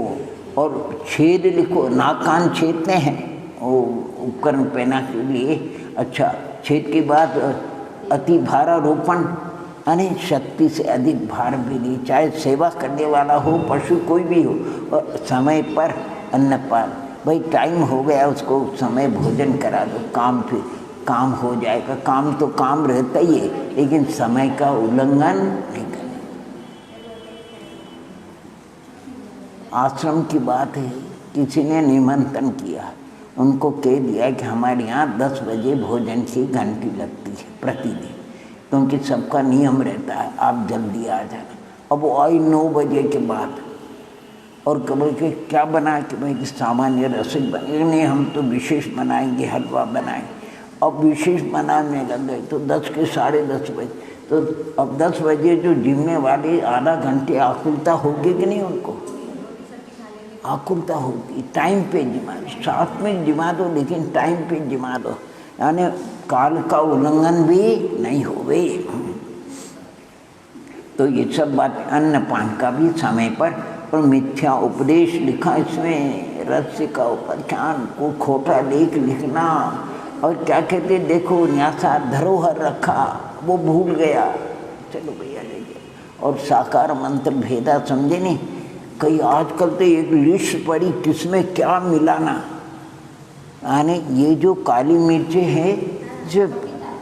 और छेद लिखो, नाक कान छेदते हैं वो उपकरण पहना के लिए। अच्छा, छेद के बाद अति भारारोपण यानी शक्ति से अधिक भार भी नहीं, चाहे सेवा करने वाला हो पशु कोई भी हो, और समय पर अन्नपान। भाई टाइम हो गया उसको समय भोजन करा दो, काम फिर काम हो जाएगा। काम तो काम रहता ही है लेकिन समय का उल्लंघन नहीं करना। आश्रम की बात है, किसी ने निमंत्रण किया, उनको कह दिया कि हमारे यहाँ 10 बजे भोजन की घंटी लगती है प्रतिदिन, क्योंकि सबका नियम रहता है आप जल्दी आ जाना। अब वो आई 9 बजे के बाद और कभी के क्या बना कि भाई सामान्य रसोई बने, नहीं हम तो विशेष बनाएंगे, हलवा बनाएंगे। अब विशेष बनाने लग गए तो 10 के 10:30 बजे, तो अब 10 बजे जो जिमने वाले आधा घंटे आकुलता होगी कि नहीं? उनको आकुलता होगी। टाइम पे जिमा, साथ में जिमा दो लेकिन टाइम पे जिमा दो, यानी काल का उल्लंघन भी नहीं होवे। तो ये सब बात, अन्नपान का भी समय पर। और मिथ्या उपदेश लिखा इसमें, रहस्य का उपाख्यान को खोटा लेख लिखना। और क्या कहते देखो न्यासा धरोहर रखा, वो भूल गया, चलो भैया ले गया। और साकार मंत्र भेदा, समझे नहीं? कई आजकल तो एक लिस्ट पड़ी किसमें क्या मिलाना, यानी ये जो काली मिर्चें हैं जो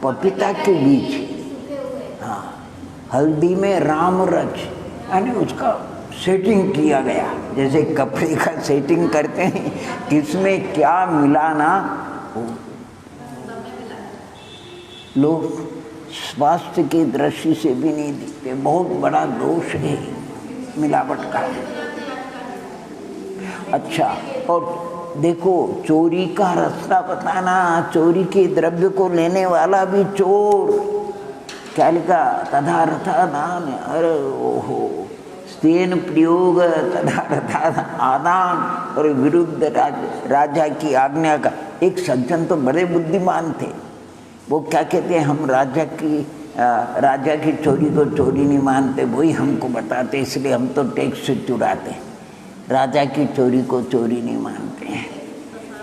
पपीता के बीज, हाँ, हल्दी में राम रच, यानी उसका सेटिंग किया गया, जैसे कपड़े का सेटिंग करते हैं, किसमें क्या मिलाना, लोग स्वास्थ्य की दृष्टि से भी नहीं दिखते, बहुत बड़ा दोष है मिलावट का। अच्छा, और देखो चोरी का रास्ता बताना, चोरी के द्रव्य को लेने वाला भी चोर, क्या लिखा, तदारथा दान, अरे ओहो, स्तेन प्रयोग तदारथा आदान, और विरुद्ध राजा की आज्ञा का। एक सज्जन तो बड़े बुद्धिमान थे, वो क्या कहते हैं, हम राजा की चोरी को चोरी नहीं मानते, वही हमको बताते, इसलिए हम तो टैक्स चुराते, राजा की चोरी को चोरी नहीं मानते हैं,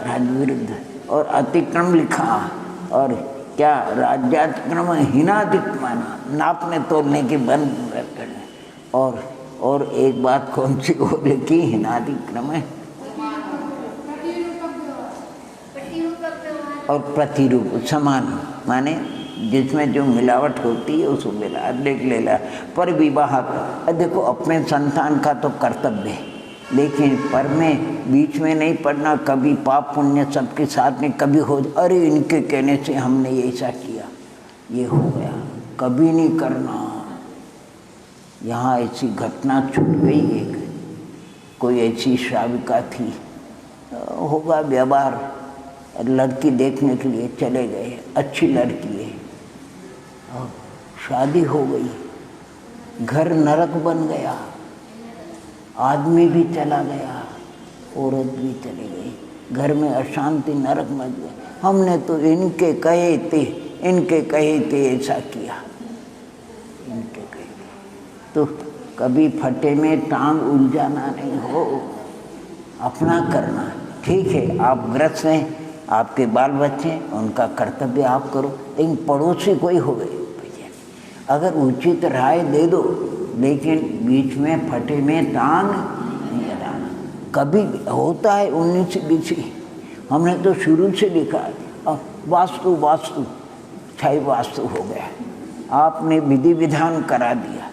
राजविरुद्ध। और अतिक्रम लिखा, और क्या, राज्यातिक्रम हीनाधिक माना, नापने तोलने की बंद करें। और एक बात कौन सी वो लिखी, हीनाधिक्रम है और प्रतिरूप समान, माने जिसमें जो मिलावट होती है उसको मिला देख लेला। पर विवाह, देखो अपने संतान का तो कर्तव्य है, लेकिन पर में बीच में नहीं पड़ना, कभी पाप पुण्य सबके साथ में कभी हो, अरे इनके कहने से हमने ऐसा किया, ये हो गया, कभी नहीं करना। यहाँ ऐसी घटना छूट गई, एक कोई ऐसी श्राविका थी, होगा व्यवहार, लड़की देखने के लिए चले गए, अच्छी लड़की है, और शादी हो गई, घर नरक बन गया, आदमी भी चला गया, औरत भी चली गई, घर में अशांति नरक मच गई। हमने तो इनके कहे थे ऐसा किया, इनके कहे थे। तो कभी फटे में टांग उलझाना नहीं हो, अपना करना। ठीक है, आप ग्रस्त हैं, आपके बाल बच्चे, उनका कर्तव्य आप करो, लेकिन पड़ोसी कोई हो गए, अगर उचित राय दे दो, लेकिन बीच में फटे में टांग नहीं अड़ाना। कभी होता है 19-20, हमने तो शुरू से लिखा, अब वास्तु छाई वास्तु हो गया, आपने विधि विधान करा दिया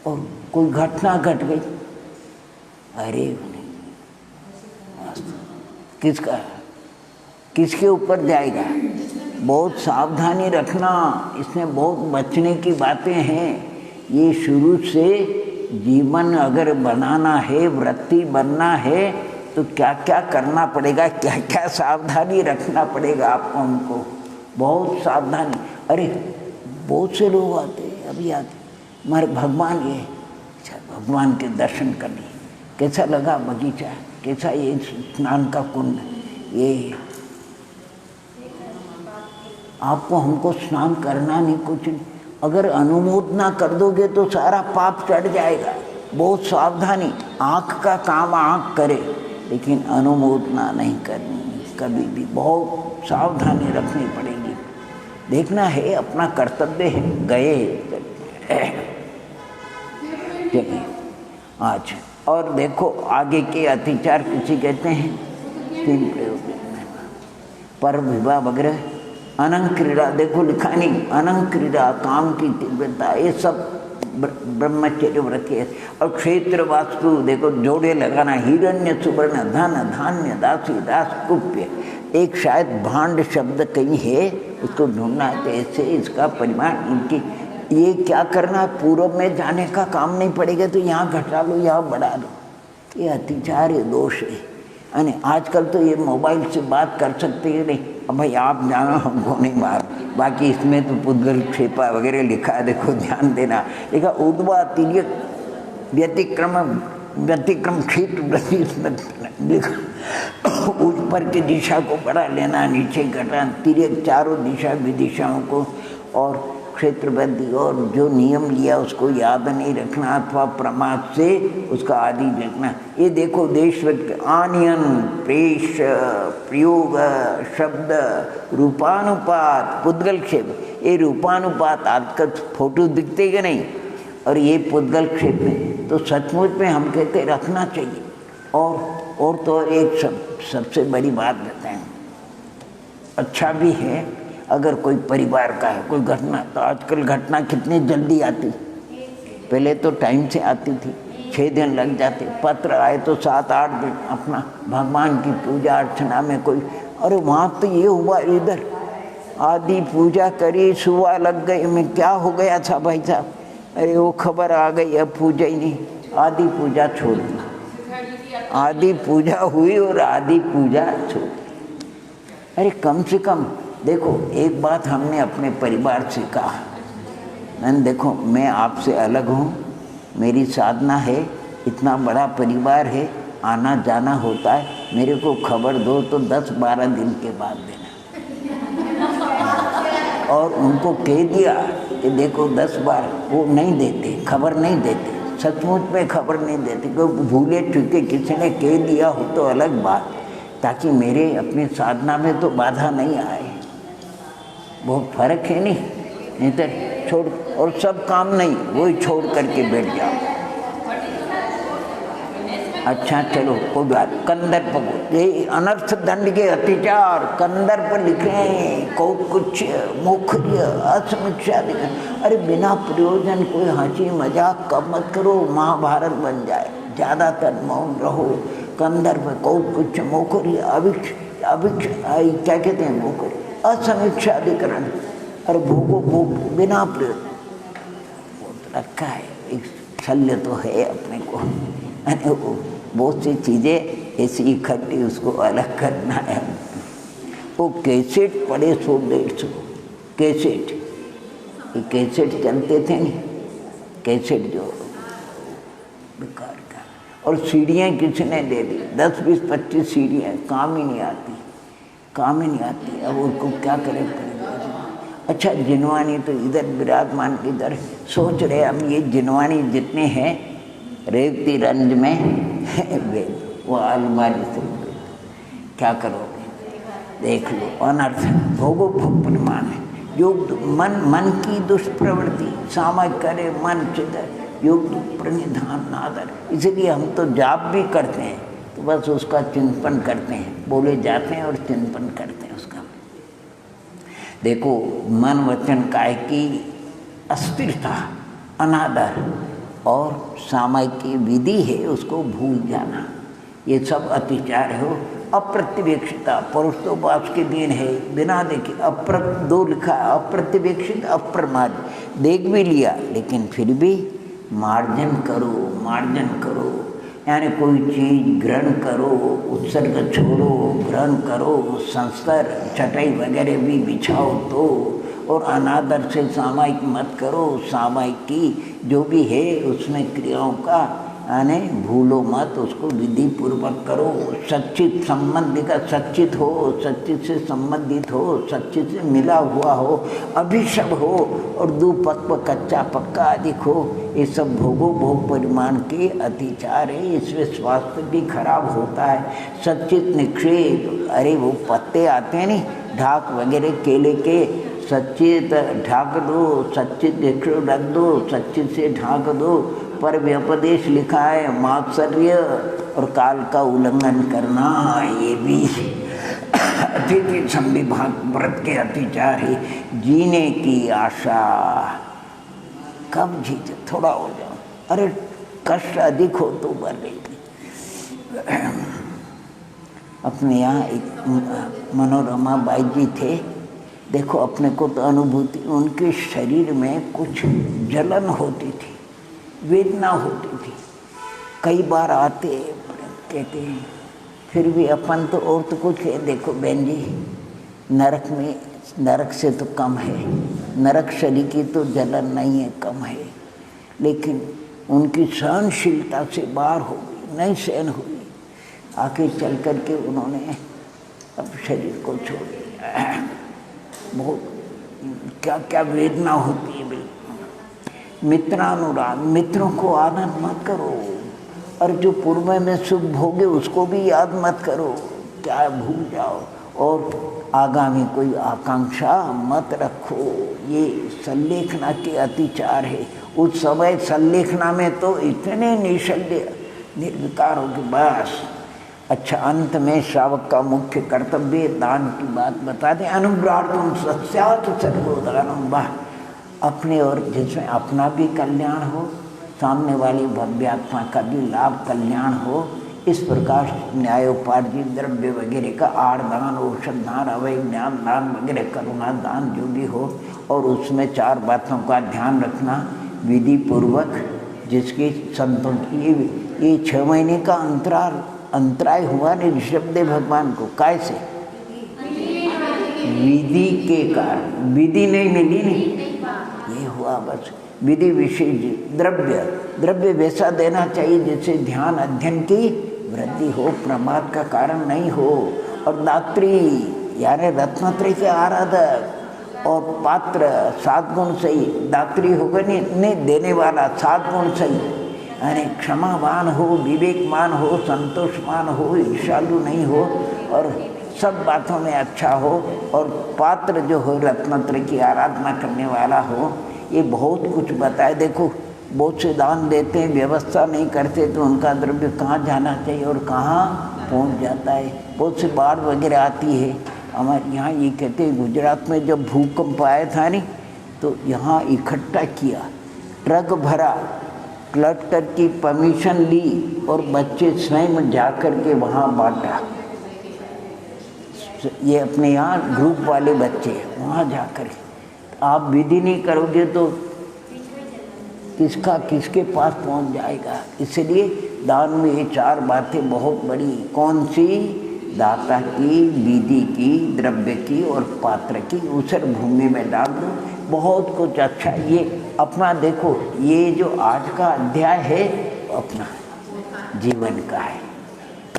और कोई घटना घट गई, अरे वास्तु किसके ऊपर जाएगा? बहुत सावधानी रखना, इसमें बहुत बचने की बातें हैं। ये शुरू से जीवन अगर बनाना है, वृत्ति बनना है, तो क्या क्या करना पड़ेगा, क्या क्या सावधानी रखना पड़ेगा आपको, हमको बहुत सावधानी। अरे बहुत से लोग आते, अभी आते, हमारे भगवान ये, अच्छा भगवान के दर्शन करने, कैसा लगा बगीचा, कैसा ये स्नान का कुंड, ये आपको हमको स्नान करना नहीं, कुछ नहीं। अगर अनुमोदना कर दोगे तो सारा पाप चढ़ जाएगा। बहुत सावधानी, आँख का काम आँख करे, लेकिन अनुमोदना नहीं करनी कभी भी, बहुत सावधानी रखनी पड़ेगी। देखना है, अपना कर्तव्य है, गए चलिए आज। और देखो आगे के अतिचार किसी कहते हैं, 3 प्रयोग, पर विवाह वगैरह, अनंग क्रीड़ा, देखो लिखा नहीं, अनंग क्रीड़ा, काम की तीव्रता, ये सब ब्रह्मचर्य व्रत है। और क्षेत्र वास्तु देखो, जोड़े लगाना, हिरण्य सुवर्ण धन धान्य दासी दास कुप्य, एक शायद भांड शब्द कहीं है, उसको ढूंढना है, तो ऐसे इसका परिमाण इनकी, ये क्या करना, पूर्व में जाने का काम नहीं पड़ेगा, तो यहाँ घटा लो, यहाँ बढ़ा लो, ये अतिचार, ये दोष है। यानी आजकल तो ये मोबाइल से बात कर सकते हैं, नहीं अब भाई आप जानो, हमको नहीं मार, बाकी इसमें तो पुद्गल क्षेपा वगैरह लिखा है, देखो ध्यान देना, लिखा ऊर्ध्वा तिर्यक व्यतिक्रम क्षेत्र, ऊपर की दिशा को बढ़ा लेना, नीचे घटा, तिर्यक चारों दिशा विदिशाओं को, और क्षेत्रबद्ध, और जो नियम लिया उसको याद नहीं रखना, अथवा प्रमाद से उसका आदि देखना। ये देखो देश आनियन, प्रेष, प्रयोग, शब्द, रूपानुपात, पुद्गल क्षेप, ये रूपानुपात आजकल फोटो दिखते कि नहीं, और ये पुद्गल क्षेप में तो सचमुच में हम कहते रखना चाहिए। और तो एक सबसे बड़ी बात बताएं, अच्छा भी है, अगर कोई परिवार का है कोई घटना, तो आजकल घटना कितनी जल्दी आती, पहले तो टाइम से आती थी, 6 दिन लग जाते, पत्र आए तो 7-8 दिन अपना भगवान की पूजा अर्चना में कोई, अरे वहाँ तो ये हुआ, इधर आदि पूजा करी, सुबह लग गई, मैं क्या हो गया था भाई साहब, अरे वो खबर आ गई, अब पूजा ही नहीं, आदि पूजा छोड़ दी, आदि पूजा हुई और आदि पूजा छोड़ दी। अरे कम से कम देखो, एक बात हमने अपने परिवार से कहा, मैंने देखो मैं आपसे अलग हूँ, मेरी साधना है, इतना बड़ा परिवार है, आना जाना होता है, मेरे को खबर दो तो 10-12 दिन के बाद देना। और उनको कह दिया कि देखो 10 बार, वो नहीं देते, खबर नहीं देते, सचमुच में खबर नहीं देते, क्योंकि भूले चुके किसी ने कह दिया हो तो अलग बात, ताकि मेरे अपनी साधना में तो बाधा नहीं आए। बहुत फर्क है नहीं तो छोड़, और सब काम नहीं वही छोड़ करके बैठ जाओ। अच्छा चलो कोई बात, कंदर्प को ये अनर्थ दंड के अत्याचार कंदर्प लिखे हैं, कुछ मुखर्य असमीक्षा दिखे। अरे बिना प्रयोजन कोई हंसी मजाक कब मत करो, महाभारत बन जाए, ज़्यादातर मौन रहो। कंदर्प कुछ मुखर्य अभिक्ष क्या कहते हैं, मुखर्य असमीक्षा अधिकरण, और भोगो भोग बिना प्रयोजन रखा है, एक शल्य तो है अपने को, बहुत सी चीज़ें ऐसी इकट्ठी, उसको अलग करना है। वो कैसेट पड़े 100-150 कैसेट, ये कैसेट चलते थे नहीं, कैसेट जो बेकार का, और सीढ़ियाँ किसी ने दे दी, 10-20-25 सीढ़ियाँ, काम ही नहीं आती, काम ही नहीं आती, अब उनको क्या करें। अच्छा जिनवानी तो इधर विराजमान, इधर सोच रहे हम ये जिनवानी जितने हैं रेवती रंज में वो अलमारी से क्या करोगे, देख लो, अनर्थ भोगो भोग परिमाण है। योग मन की दुष्प्रवृत्ति सामय करे मन चिदर, योग प्रणिधान नादर, इसलिए हम तो जाप भी करते हैं, तो बस उसका चिंतन करते हैं, बोले जाते हैं और चिंतन करते हैं उसका। देखो मन वचन काय की अस्थिरता, अनादर और सामय की विधि है, उसको भूल जाना, ये सब अतिचार हो। अप्रत्यवेक्षिता, परुष तो बाप के दिन है, बिना देखे दो लिखा, अप्रत्यवेक्षित अप्रमाद, देख भी लिया लेकिन फिर भी मार्जन करो, यानी कोई चीज़ ग्रहण करो, उत्सर्ग छोड़ो, ग्रहण करो, संस्कार चटाई वगैरह भी बिछाओ तो, और अनादर से सामायिक मत करो, सामायिक की जो भी है उसमें क्रियाओं का यानी भूलो मत, उसको विधि पूर्वक करो, सच्चित संबंधी का सच्चित हो, सच्चित से संबंधित हो, सच्चित से मिला हुआ हो, अभिषब हो, और दुपत्व कच्चा पक्का अधिक हो, ये सब भोगो भोग परिमाण के अतिचार है, इसमें स्वास्थ्य भी खराब होता है। सच्चित निक्षेप, अरे वो पत्ते आते हैं नहीं ढाक वगैरह केले के, सच्चित ढाक दो, सच्चित निक्षेप रख दो, सच्चित से ढाक दो, पर व्यपदेश लिखा है मात्सर्य और काल का उल्लंघन करना, ये भी अतिथि संविभाग व्रत के अतिचार है। जीने की आशा, कब जीते, थोड़ा हो जाओ, अरे कष्ट अधिक हो तो बढ़ेगी। अपने यहाँ एक मनोरमा बाई जी थे, देखो अपने को तो अनुभूति, उनके शरीर में कुछ जलन होती थी, वेदना होती थी, कई बार आते कहते हैं, फिर भी अपन तो और तो कुछ है, देखो बहन जी नरक में, नरक से तो कम है, नरक शरीर की तो जलन नहीं है, कम है, लेकिन उनकी सहनशीलता से बाहर हो गई, नहीं सहन हुई, आके चल कर के उन्होंने अब शरीर को छोड़ दिया। बहुत क्या क्या वेदना होती है भाई। मित्रानुराग, मित्रों को आनंद मत करो, और जो पूर्व में सुख भोगे उसको भी याद मत करो, क्या भूल जाओ, और आगामी कोई आकांक्षा मत रखो, ये संलेखना के अतिचार है। उस समय संलेखना में तो इतने निशल्य निर्विकार हो कि बस अच्छा, अंत में श्रावक का मुख्य कर्तव्य दान की बात बता दें। अनुग्रहार्थम सस्यात् सर्वोदानम, वाह, अपने और जिसमें अपना भी कल्याण हो, सामने वाली भव्यात्मा का भी लाभ कल्याण हो, इस प्रकार न्यायोपार्जित द्रव्य वगैरह का आड़ दान, औषध दान, अवय ज्ञान दान वगैरह, करुणा दान जो भी हो, और उसमें 4 बातों का ध्यान रखना विधि पूर्वक, जिसकी संतों की ये 6 महीने का अंतराय हुआ नहीं ऋषभदेव भगवान को, कैसे? विधि के कारण, विधि नहीं मिली नहीं, ये हुआ बस। विधि विशेष द्रव्य वैसा देना चाहिए जिससे ध्यान अध्ययन की वृद्धि हो, प्रमाद का कारण नहीं हो। और दात्री यानी रत्नत्रय के आराधक, और पात्र 7 गुण सही, दात्री होगा नहीं देने वाला, 7 गुण सही, यानी क्षमावान हो, विवेकमान हो, संतोषमान हो, ईर्ष्यालु नहीं हो, और सब बातों में अच्छा हो, और पात्र जो हो रत्नत्रय की आराधना करने वाला हो। ये बहुत कुछ बताए। देखो, बहुत से दान देते हैं, व्यवस्था नहीं करते, तो उनका द्रव्य कहाँ जाना चाहिए और कहाँ पहुँच जाता है। बहुत से बाढ़ वगैरह आती है हमारे यहाँ, ये कहते हैं गुजरात में जब भूकंप आया था नहीं, तो यहाँ इकट्ठा किया, ट्रक भरा, कलेक्टर की परमिशन ली, और बच्चे स्वयं जा कर के वहाँ बांटा। ये अपने यहाँ ग्रुप वाले बच्चे वहाँ जाकर, आप विधि नहीं करोगे तो किसके पास पहुँच जाएगा। इसलिए दान में ये 4 बातें बहुत बड़ी, कौन सी? दाता की, विधि की, द्रव्य की और पात्र की। उसर भूमि में डाल दो, बहुत कुछ अच्छा। ये अपना देखो, ये जो आज का अध्याय है अपना जीवन का है।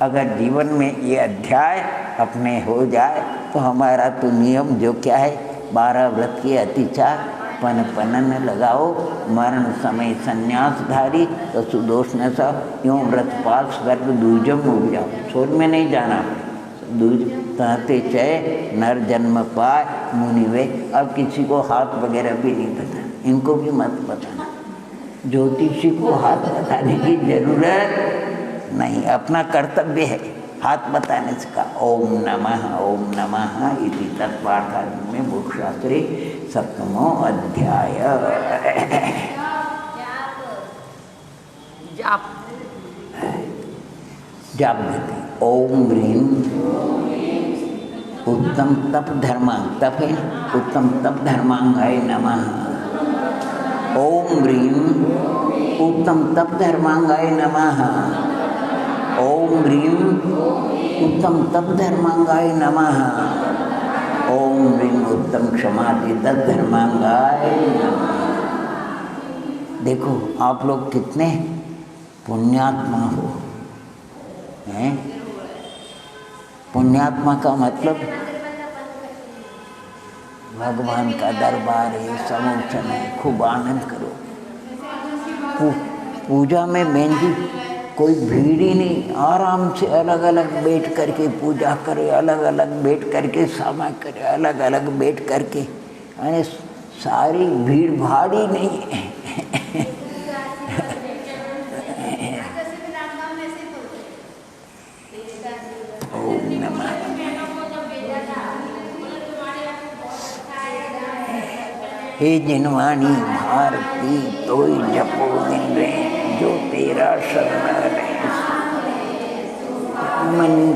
अगर जीवन में ये अध्याय अपने हो जाए तो हमारा तो नियम जो क्या है, 12 व्रत के अतिचार, पन लगाओ, मरण समय संन्यासधारी, तो सुदोषण सा यूँ व्रत पास कर दूजम उग जाओ। सोच में नहीं जाना, दूज कहते चय नर जन्म पाए मुनि वे। अब किसी को हाथ वगैरह भी नहीं पता, इनको भी मत बताना, ज्योतिषी को हाथ बताने की जरूरत नहीं, अपना कर्तव्य है हाथ बताने से का। ओम नमः इति तत्पाठ में मोक्षशास्त्रे 7वां अध्याय। जाप देते ओम ह्रीं उत्तम तप धर्मांग, तप है उत्तम तप धर्मांगाय नमः। ओम ह्रीं उत्तम तप धर्मांगाय नमः। ओम ह्रीं उत्तम तप धर्मांगाय नमः। ओम ह्रीं उत्तम क्षमाति तप धर्मांगाय नमः। देखो आप लोग कितने पुण्यात्मा हो, हैं? पुण्यात्मा का मतलब भगवान का दरबार है, समोचन है, खूब आनंद करो। पूजा में मेहंदी कोई भीड़ ही नहीं, आराम से अलग अलग बैठ करके पूजा करे, अलग अलग बैठ करके सामा करे, अलग अलग बैठ करके, यानी सारी भीड़ भाड़ ही नहीं है। ओम नमः। हे जिनवाणी भारती तोय जपो दिन रे, जो तेरा शरण रहे मन।